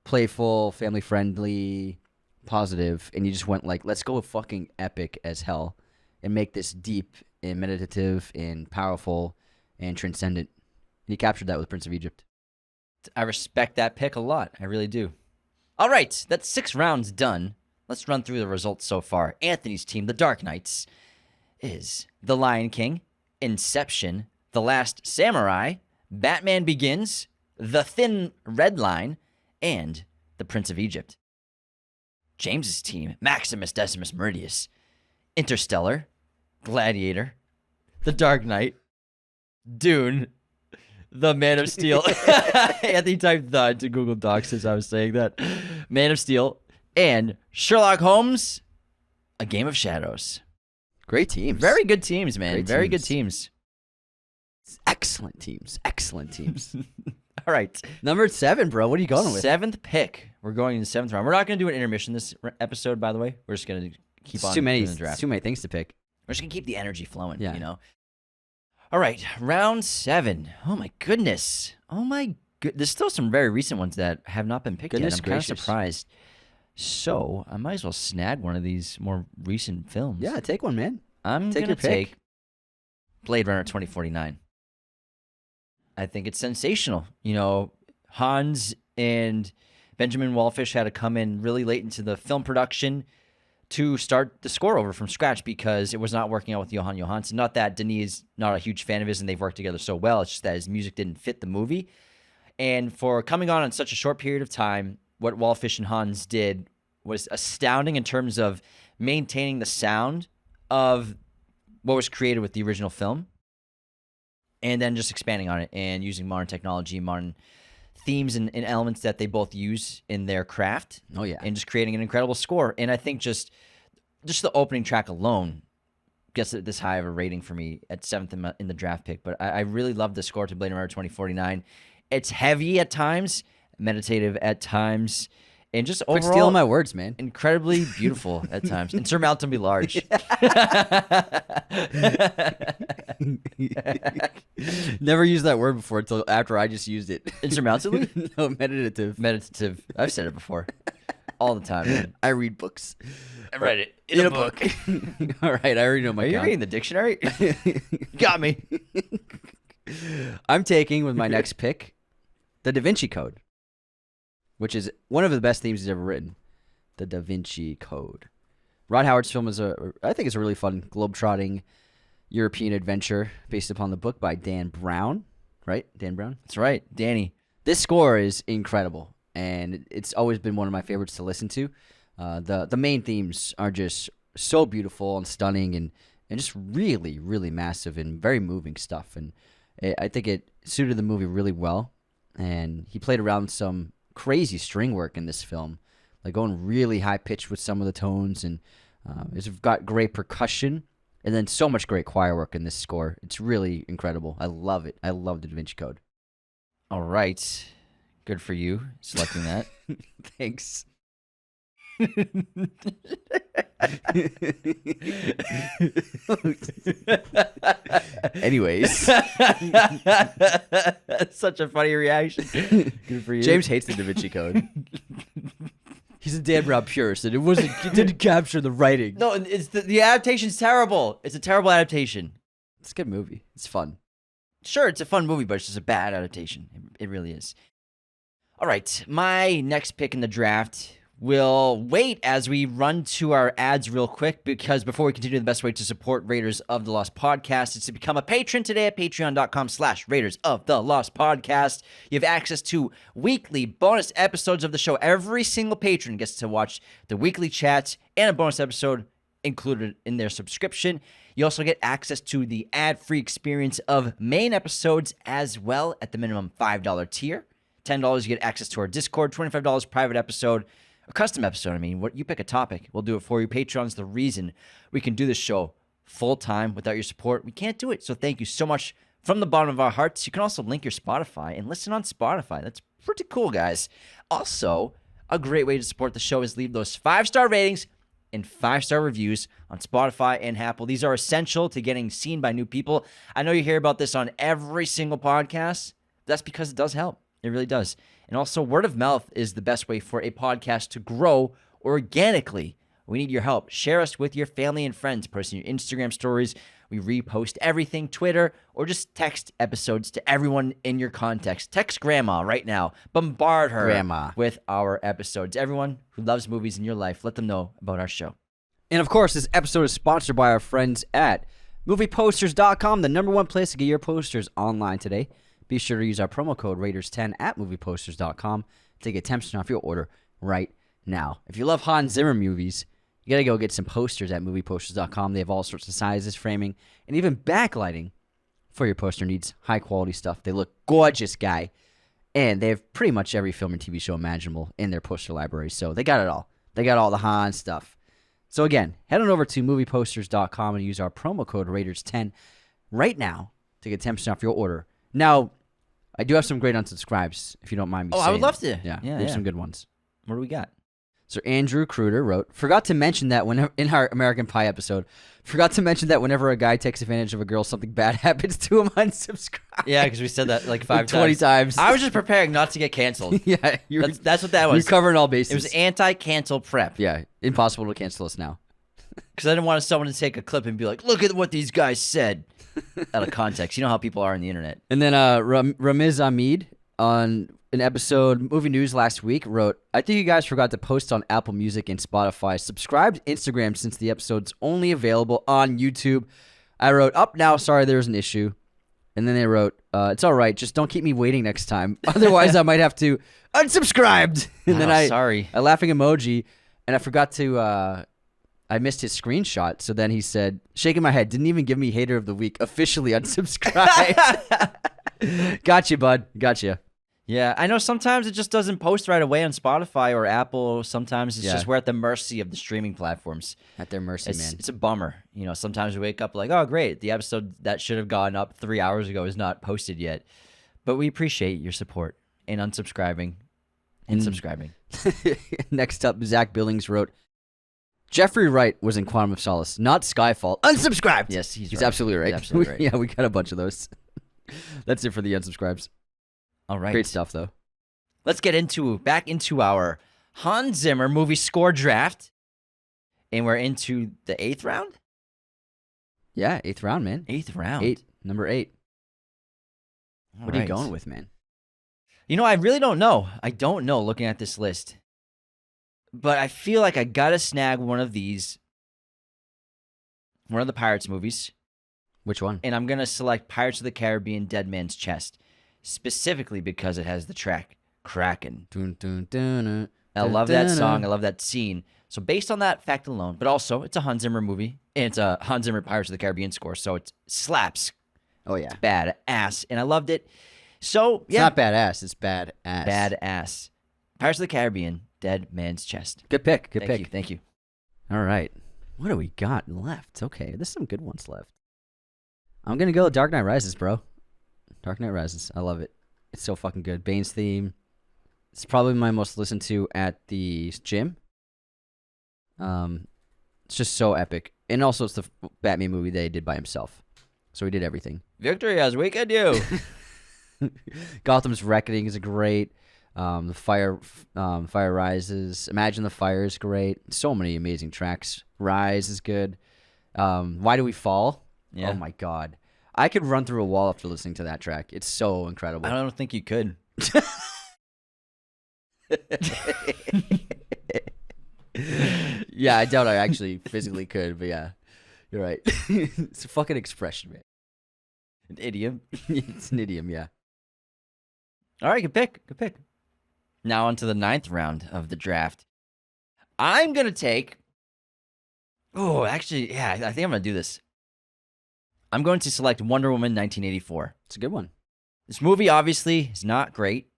playful, family-friendly, positive, and he just went let's go fucking epic as hell and make this deep and meditative and powerful and transcendent. And he captured that with Prince of Egypt. I respect that pick a lot. I really do. All right, that's 6 rounds done. Let's run through the results so far. Anthony's team, the Dark Knights, is The Lion King, Inception, The Last Samurai, Batman Begins, The Thin Red Line, and The Prince of Egypt. James's team, Maximus Decimus Meridius, Interstellar, Gladiator, The Dark Knight, Dune, The Man of Steel. Anthony typed "the" into Google Docs as I was saying that. Man of Steel, and Sherlock Holmes, A Game of Shadows. Great teams. Very good teams, man. Great Very teams. good teams. Excellent teams. Excellent teams. All right. Number 7, bro. What are you going with? 7th pick. We're going in the 7th round. We're not going to do an intermission this episode, by the way. We're just going to keep on doing the draft. It's too many things to pick. We're just going to keep the energy flowing, Yeah. you know? All right. Round 7. Oh, my goodness. There's still some very recent ones that have not been picked Goodness yet. I'm kind of gracious. surprised. So I might as well snag one of these more recent films. Yeah, take one, man. I'm Take going your to pick. take Blade Runner 2049. I think it's sensational. You know, Hans and Benjamin Wallfish had to come in really late into the film production to start the score over from scratch because it was not working out with Johan Johansson. Not that Denis is not a huge fan of his and they've worked together so well. It's just that his music didn't fit the movie. And for coming on in such a short period of time, what Wallfish and Hans did was astounding in terms of maintaining the sound of what was created with the original film and then just expanding on it and using modern technology, modern themes and elements that they both use in their craft. Oh, yeah. And just creating an incredible score. And I think just the opening track alone gets this high of a rating for me at 7th in the draft pick. But I really love the score to Blade Runner 2049. It's heavy at times, meditative at times, and just Quit overall stealing my words, man. incredibly beautiful at times, insurmountably large. Never used that word before until after I just used it. Insurmountably? No, meditative. Meditative. I've said it before. All the time, man. I read books. I read it in a book. All right, I already know my Are you count. reading the dictionary? Got me. I'm taking with my next pick the Da Vinci Code, which is one of the best themes he's ever written. The Da Vinci Code. Rod Howard's film is I think it's a really fun globetrotting European adventure based upon the book by Dan Brown, right? Dan Brown? That's right, Danny. This score is incredible, and it's always been one of my favorites to listen to. The main themes are just so beautiful and stunning and just really, really massive and very moving stuff. And I think it suited the movie really well. And he played around some crazy string work in this film, like going really high pitched with some of the tones, and it's got great percussion, and then so much great choir work in this score. It's really incredible. I love it. I love the Da Vinci Code. All right. Good for you selecting that. Thanks. Anyways, That's such a funny reaction. Good for you. James hates the Da Vinci Code. He's a Dan Brown purist, and it didn't capture the writing. No, it's the adaptation's terrible. It's a terrible adaptation. It's a good movie. It's fun. Sure, it's a fun movie, but it's just a bad adaptation. It really is. All right, my next pick in the draft will wait as we run to our ads real quick, because before we continue, the best way to support Raiders of the Lost Podcast is to become a patron today at patreon.com/Raiders of the Lost Podcast. You have access to weekly bonus episodes of the show. Every single patron gets to watch the weekly chats and a bonus episode included in their subscription. You also get access to the ad-free experience of main episodes as well at the minimum $5 tier. $10, you get access to our Discord. $25 private episode, a custom episode. I mean, what you pick a topic, we'll do it for you. Patreon's the reason we can do this show full-time. Without your support, we can't do it. So thank you so much from the bottom of our hearts. You can also link your Spotify and listen on Spotify. That's pretty cool, guys. Also, a great way to support the show is leave those 5-star ratings and 5-star reviews on Spotify and Apple. These are essential to getting seen by new people. I know you hear about this on every single podcast. That's because it does help. It really does. And also, word of mouth is the best way for a podcast to grow organically. We need your help. Share us with your family and friends. Post in your Instagram stories. We repost everything, Twitter, or just text episodes to everyone in your context. Text grandma right now. Bombard her with our episodes. Everyone who loves movies in your life, let them know about our show. And of course, this episode is sponsored by our friends at MoviePosters.com, the #1 place to get your posters online today. Be sure to use our promo code Raiders10 at MoviePosters.com to get 10% off your order right now. If you love Hans Zimmer movies, you got to go get some posters at MoviePosters.com. They have all sorts of sizes, framing, and even backlighting for your poster needs. High-quality stuff. They look gorgeous, guy. And they have pretty much every film and TV show imaginable in their poster library. So they got it all. They got all the Hans stuff. So again, head on over to MoviePosters.com and use our promo code Raiders10 right now to get 10% off your order. Now, I do have some great unsubscribes, if you don't mind me saying. I would love to. Yeah, there's some good ones. What do we got? So Andrew Kruder wrote, forgot to mention that when in our American Pie episode, forgot to mention that whenever a guy takes advantage of a girl, something bad happens to him. Unsubscribe. Yeah, because we said that like 5 20 times. I was just preparing not to get canceled. Yeah, that's what that was. You're covering all bases. It was anti-cancel prep. Yeah, impossible to cancel us now. Because I didn't want someone to take a clip and be like, look at what these guys said. Out of context. You know how people are on the internet. And then Ramiz Ahmed on an episode Movie News last week wrote, I think you guys forgot to post on Apple Music and Spotify. Subscribe to Instagram since the episode's only available on YouTube. I wrote, up now, sorry there's an issue. And then they wrote, it's all right, just don't keep me waiting next time. Otherwise I might have to unsubscribed. And then sorry. A laughing emoji, and I forgot to I missed his screenshot. So then he said, shaking my head, didn't even give me hater of the week, officially unsubscribed. Gotcha, bud. Gotcha. Yeah, I know sometimes it just doesn't post right away on Spotify or Apple. Sometimes it's just we're at the mercy of the streaming platforms. At their mercy, man. It's a bummer. You know, sometimes we wake up like, oh, great, the episode that should have gone up 3 hours ago is not posted yet. But we appreciate your support in unsubscribing and subscribing. Next up, Zach Billings wrote, Jeffrey Wright was in Quantum of Solace, not Skyfall. Unsubscribed! Yes, he's right. Absolutely right. He's absolutely right. Yeah, we got a bunch of those. That's it for the unsubscribes. All right. Great stuff, though. Let's get back into our Hans Zimmer movie score draft. And we're into the 8th round? Yeah, 8th round, man. 8th round. Number 8. All what are you right. going with, man? You know, I really don't know. I don't know looking at this list. But I feel like I gotta snag one of these. One of the Pirates movies. Which one? And I'm gonna select Pirates of the Caribbean Dead Man's Chest. Specifically because it has the track Kraken. Dun, dun, dun, dun, I love that song. I love that scene. So based on that fact alone, but also it's a Hans Zimmer movie. And it's a Hans Zimmer Pirates of the Caribbean score. So it slaps. Oh, yeah. It's badass. And I loved it. So, It's not badass. It's badass. Badass. Pirates of the Caribbean Dead Man's Chest. Good pick. Good pick. Thank you. All right. What do we got left? Okay, there's some good ones left. I'm going to go Dark Knight Rises, bro. Dark Knight Rises. I love it. It's so fucking good. Bane's theme. It's probably my most listened to at the gym. It's just so epic. And also, it's the Batman movie that he did by himself. So he did everything. Victory as we can do. Gotham's Reckoning is great. The Fire Rises. Imagine the Fire is great. So many amazing tracks. Rise is good. Why Do We Fall? Yeah. Oh my god. I could run through a wall after listening to that track. It's so incredible. I don't think you could. Yeah, I doubt I actually physically could, but yeah. You're right. It's a fucking expression, man. An idiom. It's an idiom, yeah. All right, good pick. Good pick. Now on to the 9th round of the draft. I'm going to take... Oh, actually, yeah, I think I'm going to do this. I'm going to select Wonder Woman 1984. It's a good one. This movie, obviously, is not great.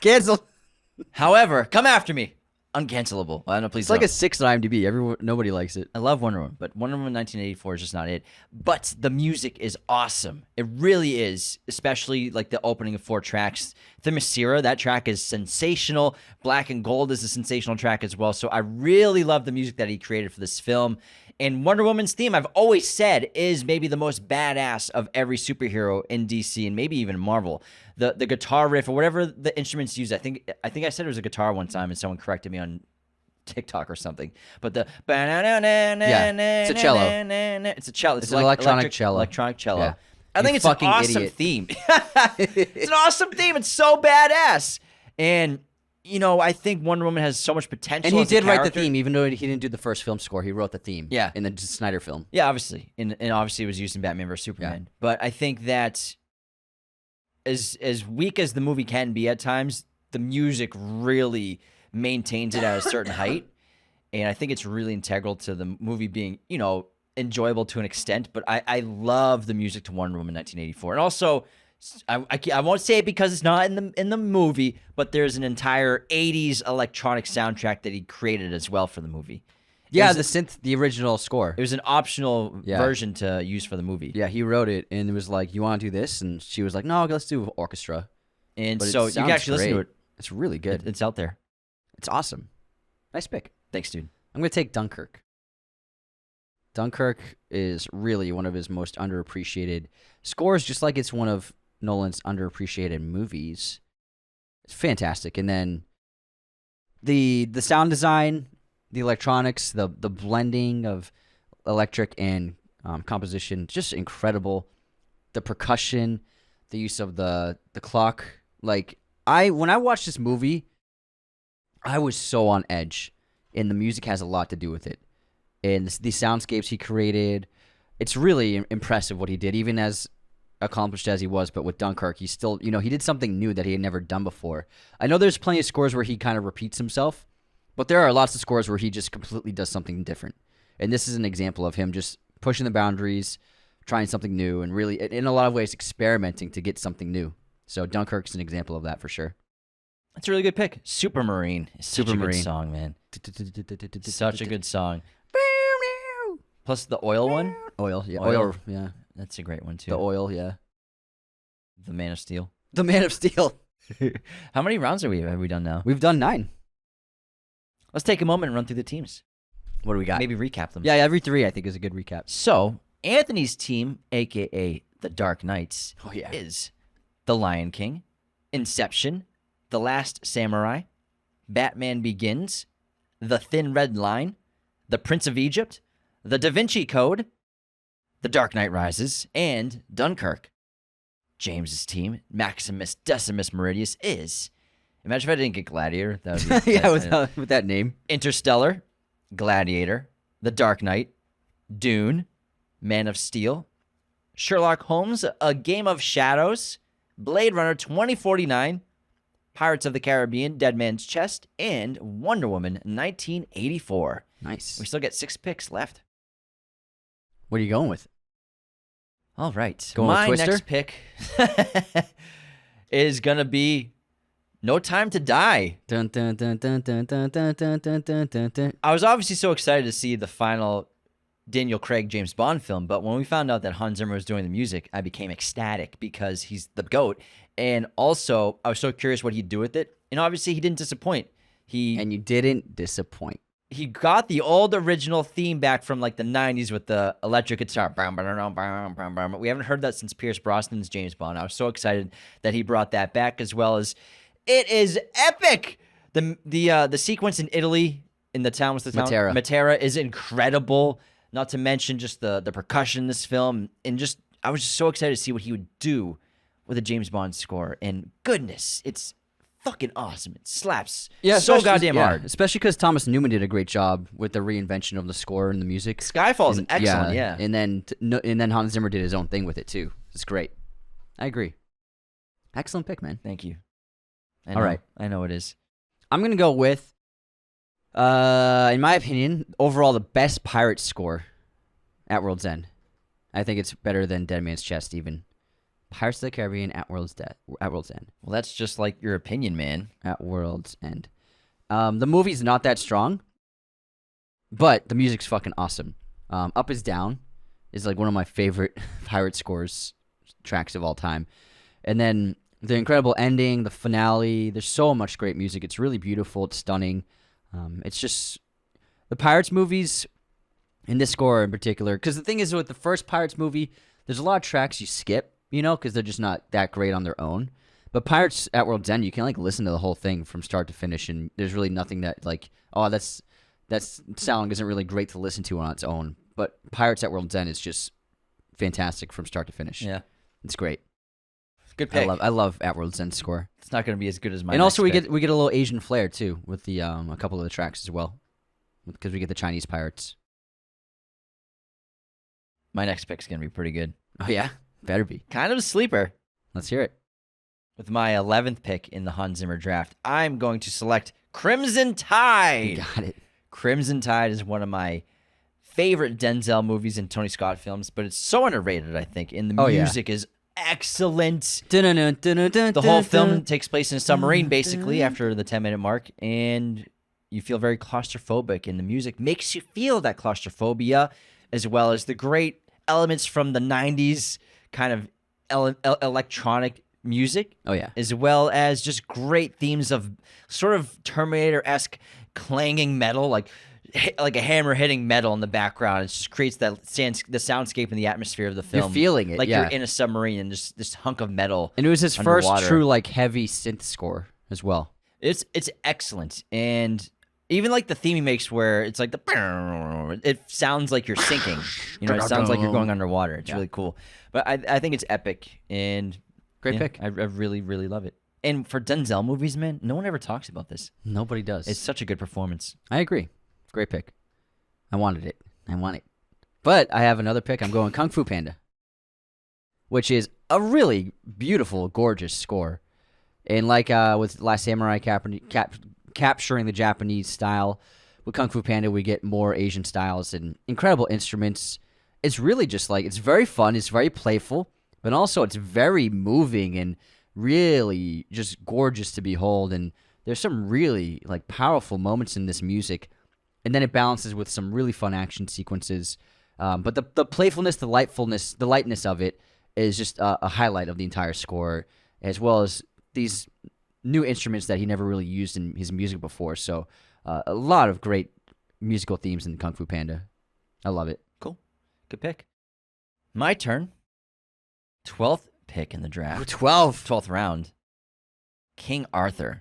Cancel. However, come after me. Uncancelable. I know, please It's like don't. a 6 on IMDb. Nobody likes it. I love Wonder Woman, but Wonder Woman 1984 is just not it. But the music is awesome. It really is, especially like the opening of 4 tracks. Themyscira, that track is sensational. Black and Gold is a sensational track as well. So I really love the music that he created for this film. And Wonder Woman's theme, I've always said, is maybe the most badass of every superhero in DC and maybe even Marvel. The guitar riff or whatever the instruments used, I think I said it was a guitar one time and someone corrected me on TikTok or something. But the it's a cello. It's a cello. It's an electronic cello. Electronic cello. Yeah. I think it's an awesome theme. It's an awesome theme. It's so badass. And I think Wonder Woman has so much potential. And he as a did write the character. theme, even though he didn't do the first film score. He wrote the theme. Yeah. In the Snyder film. Yeah, obviously, and obviously it was used in Batman vs Superman. But I think that as weak as the movie can be at times, the music really maintains it at a certain height, and I think it's really integral to the movie being, enjoyable to an extent. But I love the music to Wonder Woman 1984, and also I won't say it because it's not in the movie, but there's an entire 80s electronic soundtrack that he created as well for the movie. Yeah, the original score. It was an optional version to use for the movie. Yeah, he wrote it, and it was like, you want to do this? And she was like, no, let's do orchestra. And But so it you can actually listen to sounds it. It's really good. It's out there. It's awesome. Nice pick. Thanks, dude. I'm going to take Dunkirk. Dunkirk is really one of his most underappreciated scores, just like it's one of Nolan's underappreciated movies. It's fantastic. And then the sound design, the electronics, the blending of electric and composition, just incredible. The percussion, the use of the clock. Like, when I watched this movie, I was so on edge, and the music has a lot to do with it. And the soundscapes he created, it's really impressive what he did, even as accomplished as he was. But with Dunkirk, he still, he did something new that he had never done before. I know there's plenty of scores where he kind of repeats himself, but there are lots of scores where he just completely does something different. And this is an example of him just pushing the boundaries, trying something new, and really, in a lot of ways, experimenting to get something new. So Dunkirk's an example of that for sure. That's a really good pick. Supermarine is such a good song, man. Such a good song. Plus the oil one. Oil, yeah. Oil. Yeah. That's a great one, too. The oil, yeah. The Man of Steel. The Man of Steel. How many rounds have we done now? We've done 9. Let's take a moment and run through the teams. What do we got? Maybe recap them. Yeah, every 3 I think is a good recap. So, Anthony's team, a.k.a. the Dark Knights, is The Lion King, Inception, The Last Samurai, Batman Begins, The Thin Red Line, The Prince of Egypt, The Da Vinci Code, The Dark Knight Rises, and Dunkirk. James's team, Maximus Decimus Meridius, is... Imagine if I didn't get Gladiator. That would be with that name. Interstellar, Gladiator, The Dark Knight, Dune, Man of Steel, Sherlock Holmes, A Game of Shadows, Blade Runner 2049, Pirates of the Caribbean, Dead Man's Chest, and Wonder Woman 1984. Nice. We still get 6 picks left. What are you going with? All right. Going with Twister? Next pick is going to be No Time to Die. Dun, dun, dun, dun, dun, dun, dun, dun, dun, dun, dun, dun. I was obviously so excited to see the final Daniel Craig James Bond film, but when we found out that Hans Zimmer was doing the music, I became ecstatic because he's the GOAT. And also, I was so curious what he'd do with it. And obviously, he didn't disappoint. And you didn't disappoint. He got the old original theme back from like the 90s with the electric guitar. We haven't heard that since Pierce Brosnan's James Bond. I was so excited that he brought that back, as well as it is epic. The sequence in Italy, in the town, what's the town? Matera is incredible. Not to mention just the percussion in this film. And just, I was just so excited to see what he would do with a James Bond score. And goodness, it's fucking awesome. It slaps so goddamn hard. Especially because Thomas Newman did a great job with the reinvention of the score and the music. Skyfall's excellent, yeah. And then Hans Zimmer did his own thing with it too. It's great. I agree. Excellent pick, man. Thank you. All right. I know it is. I'm going to go with, in my opinion, overall the best pirate score at World's End. I think it's better than Dead Man's Chest even. Pirates of the Caribbean at World's End. Well, that's just like your opinion, man. At World's End. The movie's not that strong, but the music's fucking awesome. Up is Down is like one of my favorite pirate scores tracks of all time. And then the incredible ending, the finale, there's so much great music. It's really beautiful. It's stunning. It's just the Pirates movies, in this score in particular, because the thing is with the first Pirates movie, there's a lot of tracks you skip, because they're just not that great on their own. But Pirates at World's End, you can listen to the whole thing from start to finish, and there's really nothing that that sound isn't really great to listen to on its own. But Pirates at World's End is just fantastic from start to finish. Yeah, it's great. Good pick. I love At World's End score. It's not going to be as good as my And also next pick. we get a little Asian flair too with the a couple of the tracks as well, because we get the Chinese pirates. My next pick's going to be pretty good. Oh yeah, better be. Kind of a sleeper. Let's hear it. With my 11th pick in the Hans Zimmer draft, I'm going to select Crimson Tide. You got it. Crimson Tide is one of my favorite Denzel movies and Tony Scott films, but it's so underrated, I think. And the music is excellent. The whole film takes place in a submarine, basically, after the 10-minute mark, and you feel very claustrophobic, and the music makes you feel that claustrophobia, as well as the great elements from the 90s kind of electronic music. Oh yeah. As well as just great themes of sort of Terminator-esque clanging metal, like a hammer hitting metal in the background. It just creates that the soundscape and the atmosphere of the film. You're feeling it, like yeah. you're in a submarine and just this hunk of metal. And it was his underwater. first true like heavy synth score as well. It's excellent, and even like the theme he makes, where it's like it sounds like you're sinking. It sounds like you're going underwater. It's really cool. But I think it's epic, and Great pick. I really love it. And for Denzel movies, man, no one ever talks about this. Nobody does. It's such a good performance. I agree. Great pick. I wanted it. I want it. But I have another pick. I'm going Kung Fu Panda, which is a beautiful, gorgeous score. And like with Last Samurai capturing the Japanese style, with Kung Fu Panda we get more Asian styles and incredible instruments. It's really just like, it's very fun. It's very playful, but also it's very moving and really just gorgeous to behold. And there's some really like powerful moments in this music. And then it balances with some really fun action sequences. But the playfulness, the lightness of it is just a highlight of the entire score, as well as these new instruments that he never really used in his music before. So a lot of great musical themes in Kung Fu Panda. I love it. Cool. Good pick. My turn. 12th pick in the draft. 12th round. King Arthur.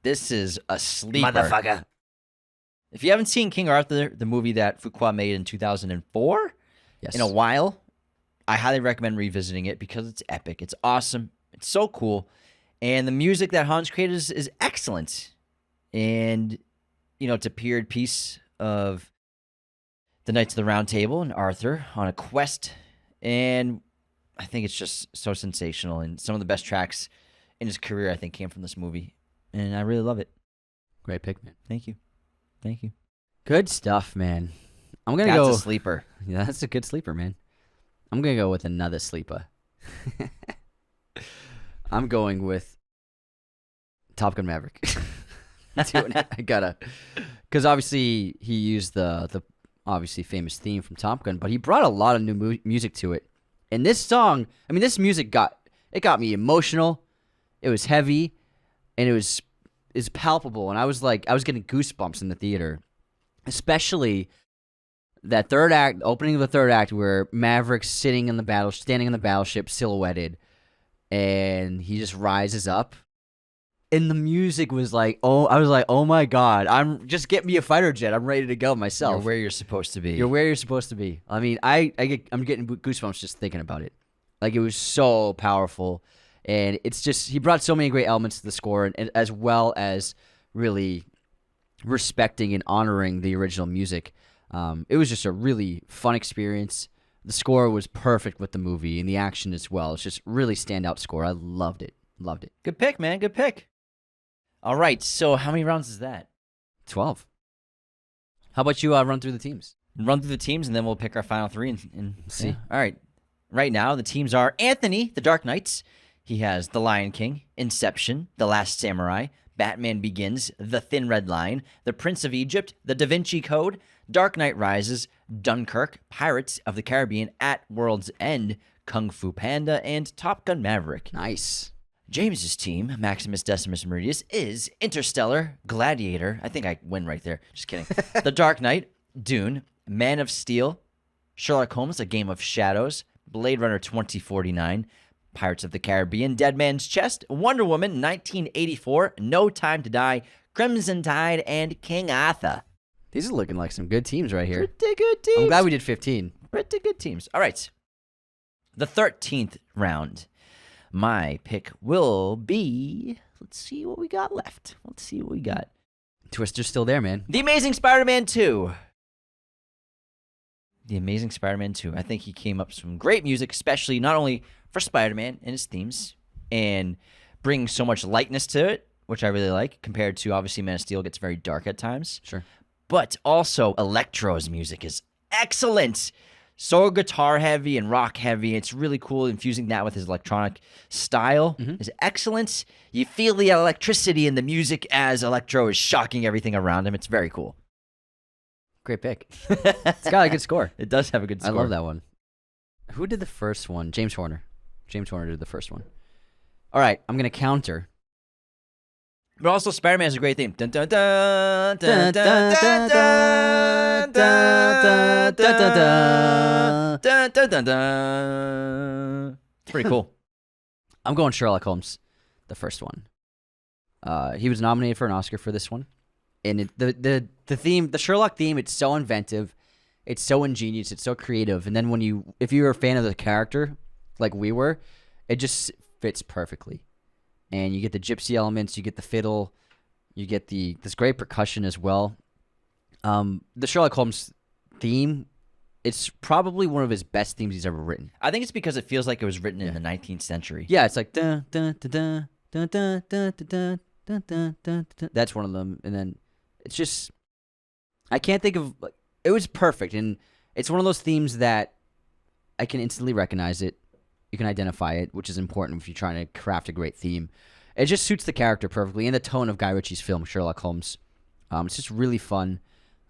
This is a sleeper. Motherfucker. If you haven't seen King Arthur, the movie that Fuqua made in 2004, Yes. in a while, I highly recommend revisiting it because it's epic. It's awesome. It's so cool. And the music that Hans created is excellent. And, it's a period piece of the Knights of the Round Table and Arthur on a quest. And I think it's just so sensational. And some of the best tracks in his career, I think, came from this movie. And I really love it. Great pick, man. Thank you. Good stuff, man. I'm going to That's go. a sleeper. Yeah, that's a good sleeper, man. I'm going to go with another sleeper. I'm going with Top Gun Maverick. I gotta. Because obviously he used the obviously famous theme from Top Gun, but he brought a lot of new music to it. And this song, this music got me emotional. It was heavy, and it was palpable. And I was getting goosebumps in the theater, especially that third act, opening of the third act, where Maverick's standing in the battleship, silhouetted, and he just rises up. And the music was like, I was like, oh my God, get me a fighter jet. I'm ready to go myself. You're where you're supposed to be. You're where you're supposed to be. I'm getting goosebumps just thinking about it. Like, it was so powerful. And it's just, he brought so many great elements to the score, and as well as really respecting and honoring the original music. It was just a really fun experience. The score was perfect with the movie, and the action as well. It's just really standout score. I loved it. Good pick, man. Good pick. All right, so how many rounds is that? 12. How about you run through the teams? Run through the teams, and then we'll pick our final three and see. Yeah. All right. Right now, the teams are Anthony, The Dark Knights. He has The Lion King, Inception, The Last Samurai, Batman Begins, The Thin Red Line, The Prince of Egypt, The Da Vinci Code, Dark Knight Rises, Dunkirk, Pirates of the Caribbean, At World's End, Kung Fu Panda, and Top Gun Maverick. Nice. James's team, Maximus Decimus Meridius, is Interstellar, Gladiator. I think I win right there. Just kidding. The Dark Knight, Dune, Man of Steel, Sherlock Holmes, A Game of Shadows, Blade Runner 2049, Pirates of the Caribbean, Dead Man's Chest, Wonder Woman 1984, No Time to Die, Crimson Tide, and King Arthur. These are looking like some good teams right here. Pretty good teams. I'm glad we did 15. Pretty good teams. All right. The 13th round. my pick will be, let's see what we got left. Let's see what we got. Twister's still there, man. The Amazing Spider-Man 2. The Amazing Spider-Man 2. I think he came up with some great music, especially not only for Spider-Man and his themes, and bringing so much lightness to it, which I really like, compared to, obviously, Man of Steel gets very dark at times. Sure. But also, Electro's music is excellent. So guitar heavy and rock heavy. It's really cool. Infusing that with his electronic style is excellent. You feel the electricity in the music as Electro is shocking everything around him. It's very cool. Great pick. It's got a good score. It does have a good score. I love that one. Who did the first one? James Horner. James Horner did the first one. All right, I'm going to counter. But also, Spider-Man has a great theme. Dun, dun, dun, dun, dun, dun, dun, dun, dun, dun, dun, dun, dun. It's pretty cool. I'm going Sherlock Holmes, the first one. He was nominated for an Oscar for this one. And the theme, the Sherlock theme, it's so inventive. It's so ingenious. It's so creative. And then if you were a fan of the character, like we were, it just fits perfectly. And you get the gypsy elements, you get the fiddle, you get this great percussion as well. The Sherlock Holmes theme, it's probably one of his best themes he's ever written. I think it's because it feels like it was written in the 19th century. Yeah, it's like dun dun dun dun dun dun dun dun dun dun dun. That's one of them, and then it's just I can't think of it was perfect, and it's one of those themes that I can instantly recognize it. You can identify it, which is important if you're trying to craft a great theme. It just suits the character perfectly and the tone of Guy Ritchie's film, Sherlock Holmes. It's just really fun,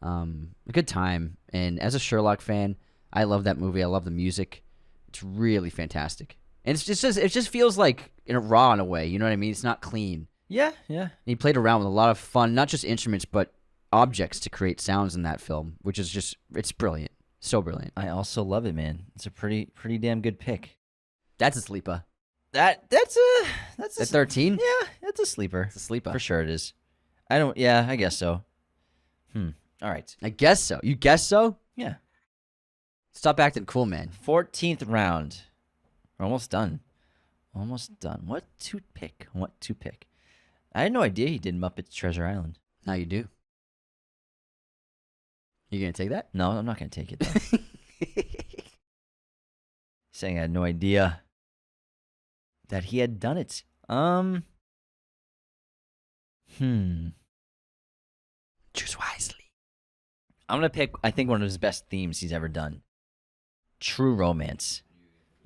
a good time. And as a Sherlock fan, I love that movie. I love the music. It's really fantastic. And it just feels like raw in a way. You know what I mean? It's not clean. Yeah. And he played around with a lot of fun, not just instruments, but objects to create sounds in that film, which is just, it's brilliant. So brilliant. I also love it, man. It's a pretty damn good pick. That's a sleeper. That's a At 13? Yeah, that's a sleeper. It's a sleeper. For sure it is. I guess so. All right. I guess so. You guess so? Yeah. Stop acting cool, man. 14th round. We're almost done. What to pick? I had no idea he did Muppets Treasure Island. Now you do. You gonna take that? No, I'm not going to take it, though. Saying I had no idea that he had done it. Choose wisely. I'm going to pick, I think, one of his best themes he's ever done. True Romance.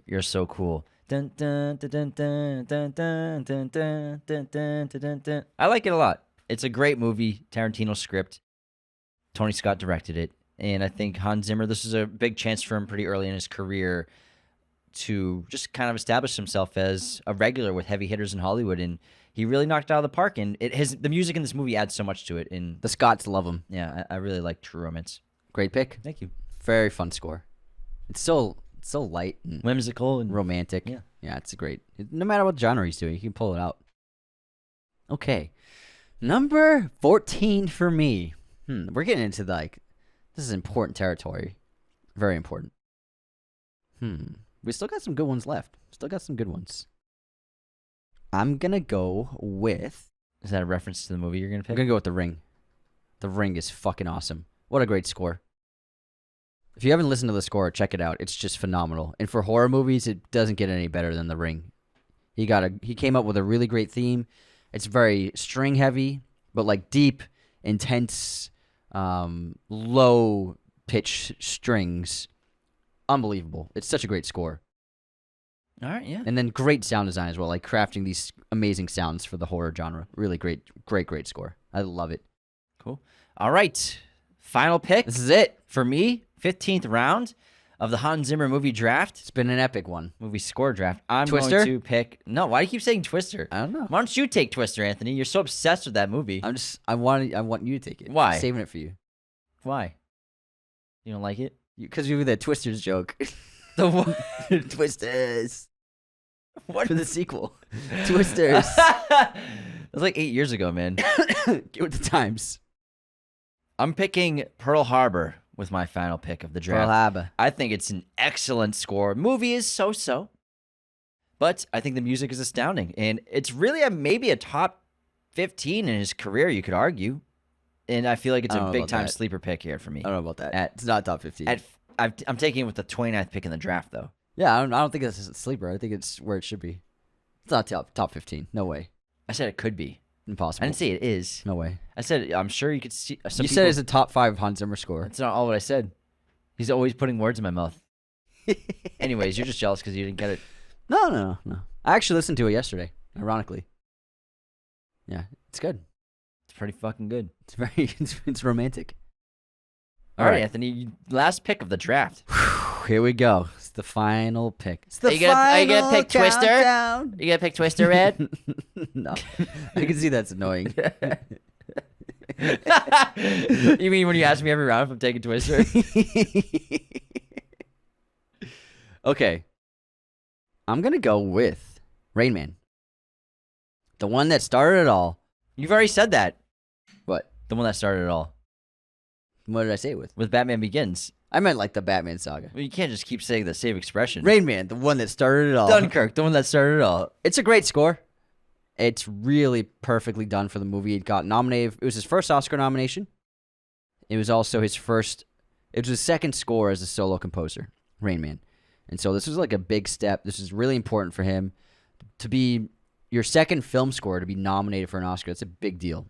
You're so cool. Dun, dun, dun, dun, dun, dun, dun, dun, dun, dun, dun, dun, dun. I like it a lot. It's a great movie. Tarantino script. Tony Scott directed it. And I think Hans Zimmer, this is a big chance for him pretty early in his career to just kind of establish himself as a regular with heavy hitters in Hollywood, and he really knocked it out of the park. And the music in this movie adds so much to it. And The Scots love him. yeah, I really like True Romance. Great pick. Thank you. Very fun score. It's so light and Whimsical and romantic. Yeah. It's a great. No matter what genre he's doing, he can pull it out. Okay, number 14 for me. We're getting into this is important territory. Very important. We still got some good ones left. I'm gonna go with. Is that a reference to the movie you're going to I'm pick? gonna go with The Ring. The Ring is fucking awesome. What a great score. If you haven't listened to the score, check it out. It's just phenomenal. And for horror movies, it doesn't get any better than The Ring. He came up with a really great theme. It's very string heavy, but deep, intense, low pitch strings. Unbelievable. It's such a great score. All right, yeah. And then great sound design as well, crafting these amazing sounds for the horror genre. Really great score. I love it. Cool. All right. Final pick. This is it. For me, 15th round of the Hans Zimmer movie draft. It's been an epic one. Movie score draft. I'm Twister? going to pick... No, why do you keep saying Twister? I don't know. Why don't you take Twister, Anthony? You're so obsessed with that movie. I want you to take it. Why? I'm saving it for you. Why? You don't like it? Because you were that Twisters joke. The what? Twisters. What? For the sequel. Twisters. That was 8 years ago, man. Get with the times. I'm picking Pearl Harbor with my final pick of the draft. Pearl Harbor. I think it's an excellent score. Movie is so-so. But I think the music is astounding. And it's really maybe a top 15 in his career, you could argue. And I feel like it's I a don't know big time about that. sleeper pick here for me. I don't know about that. It's not top 15. I'm taking it with the 29th pick in the draft, though. Yeah, I don't think it's a sleeper. I think it's where it should be. It's not top 15. No way. I said it could be. Impossible. I didn't say it is. No way. I said I'm sure you could see. You said it's a top 5 Hans Zimmer score. That's not all what I said. He's always putting words in my mouth. Anyways, you're just jealous because you didn't get it. No. I actually listened to it yesterday, ironically. Yeah, it's good. It's pretty fucking good. It's very, it's romantic. All right, Anthony. Last pick of the draft. Here we go. It's the final pick. It's the Are you gonna pick Twister? countdown. You gonna pick Twister, Red? No, I can see that's annoying. You mean when you ask me every round if I'm taking Twister? Okay. I'm going to go with Rain Man. The one that started it all. You've already said that. What? The one that started it all. What did I say it with? With Batman Begins. I meant like the Batman saga. Well, you can't just keep saying the same expression. Rain Man, the one that started it all. Dunkirk, the one that started it all. It's a great score. It's really perfectly done for the movie. It got nominated. It was his first Oscar nomination. It was also his second score as a solo composer, Rain Man. And so this was like a big step. This is really important for him to be your second film score to be nominated for an Oscar. It's a big deal.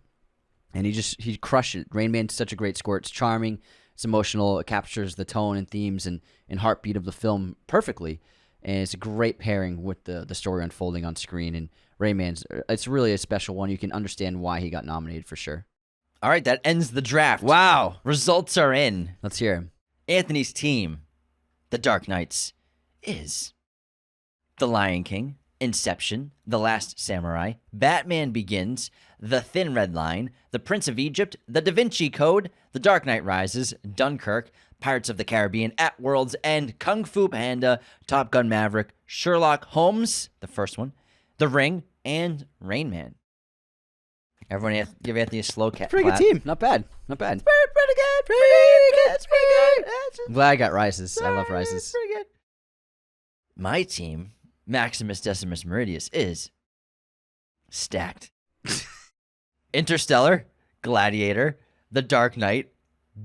And he crushed it. Rain Man's such a great score. It's charming. It's emotional. It captures the tone and themes and heartbeat of the film perfectly. And it's a great pairing with the story unfolding on screen. And Rain Man's, it's really a special one. You can understand why he got nominated for sure. All right, that ends the draft. Wow. Results are in. Let's hear him. Anthony's team, the Dark Knights, is The Lion King, Inception, The Last Samurai, Batman Begins, The Thin Red Line, The Prince of Egypt, The Da Vinci Code, The Dark Knight Rises, Dunkirk, Pirates of the Caribbean, At World's End, Kung Fu Panda, Top Gun Maverick, Sherlock Holmes, the first one, The Ring, and Rain Man. Everyone give Anthony a slow clap. Pretty good team. Not bad. Not bad. Pretty good. It's pretty good. I'm glad I got Rises. I love Rises. Pretty good. My team, Maximus Decimus Meridius, is stacked. Interstellar, Gladiator, The Dark Knight,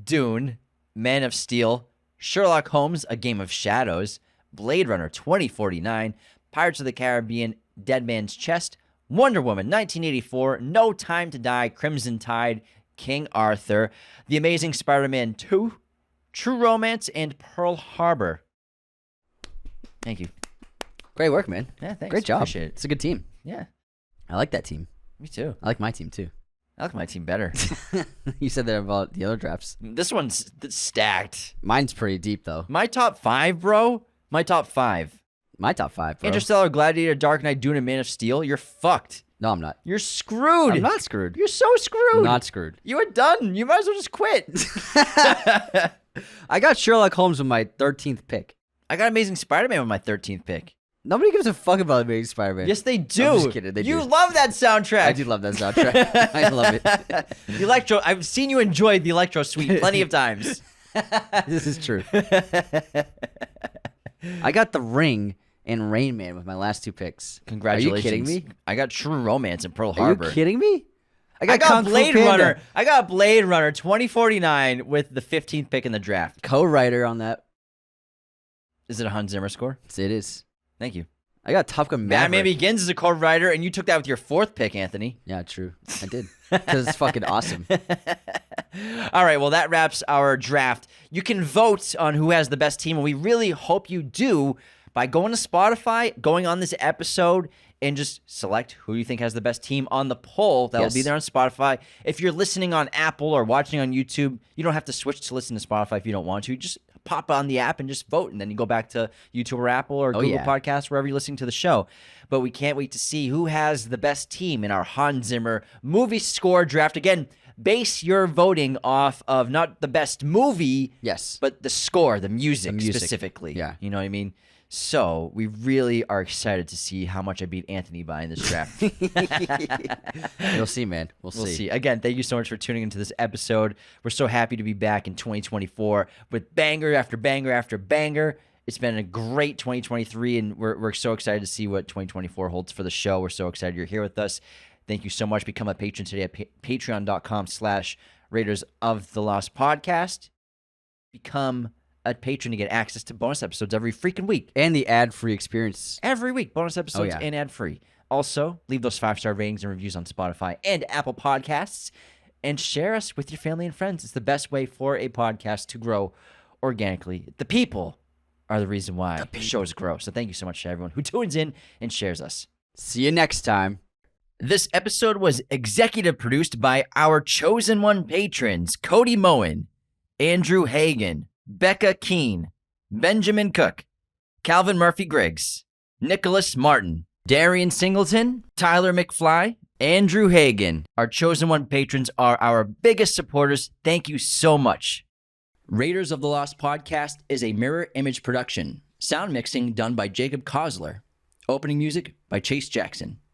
Dune, Man of Steel, Sherlock Holmes, A Game of Shadows, Blade Runner 2049, Pirates of the Caribbean, Dead Man's Chest, Wonder Woman 1984, No Time to Die, Crimson Tide, King Arthur, The Amazing Spider-Man 2, True Romance, and Pearl Harbor. Thank you. Great work, man. Yeah, thanks. Great job. Appreciate it. It's a good team. Yeah, I like that team. me too. I like my team too. I like my team better. You said that about the other drafts. This one's stacked. Mine's pretty deep though. My top 5, bro. My top 5. My top 5, bro. Interstellar, Gladiator, Dark Knight, Dune, and Man of Steel. You're fucked. No, I'm not. You're screwed. I'm not screwed. You're so screwed. I'm not screwed. You are done. You might as well just quit. I got Sherlock Holmes with my 13th pick. I got Amazing Spider-Man with my 13th pick. Nobody gives a fuck about Amazing Spider-Man. Yes, they do. I'm just kidding. They you do. love that soundtrack. I do love that soundtrack. I love it. The Electro. I've seen you enjoy the Electro Suite plenty of times. This is true. I got The Ring and Rain Man with my last 2 picks. Congratulations. Are you kidding me? I got True Romance in Pearl Are Harbor. you kidding me? I got Kung Fu Blade Panda. Runner. I got Blade Runner 2049 with the 15th pick in the draft. Co-writer on that. Is it a Hans Zimmer score? It is. Thank you. I got Top Gun Maverick. Batman Begins is a co-writer, and you took that with your 4th pick, Anthony. Yeah, true. I did. Because it's fucking awesome. All right, well, that wraps our draft. You can vote on who has the best team, and we really hope you do by going to Spotify, going on this episode, and just select who you think has the best team on the poll. That will be Yes. there on Spotify. If you're listening on Apple or watching on YouTube, you don't have to switch to listen to Spotify if you don't want to. Just pop on the app and just vote, and then you go back to YouTube or Apple or Google yeah. Podcasts, wherever you're listening to the show. But we can't wait to see who has the best team in our Hans Zimmer movie score draft. Again, base your voting off of not the best movie, Yes. but the score, the music, music. specifically. Yeah. You know what I mean? So we really are excited to see how much I beat Anthony by in this draft. You'll see, man. We'll see. Again, thank you so much for tuning into this episode. We're so happy to be back in 2024 with banger after banger after banger. It's been a great 2023, and we're so excited to see what 2024 holds for the show. We're so excited you're here with us. Thank you so much. Become a patron today at patreon.com/Raiders of the Lost Podcast. Become a patron to get access to bonus episodes every freaking week. And the ad-free experience. Every week, bonus episodes yeah. and ad-free. Also, leave those 5-star ratings and reviews on Spotify and Apple Podcasts, and share us with your family and friends. It's the best way for a podcast to grow organically. The people are the reason why shows grow. So thank you so much to everyone who tunes in and shares us. See you next time. This episode was executive produced by our chosen one patrons, Cody Moen, Andrew Hagan, Becca Keene, Benjamin Cook, Calvin Murphy Griggs, Nicholas Martin, Darian Singleton, Tyler McFly, Andrew Hagan. Our chosen one patrons are our biggest supporters. Thank you so much. Raiders of the Lost Podcast is a mirror image production. Sound mixing done by Jacob Kossler. Opening music by Chase Jackson.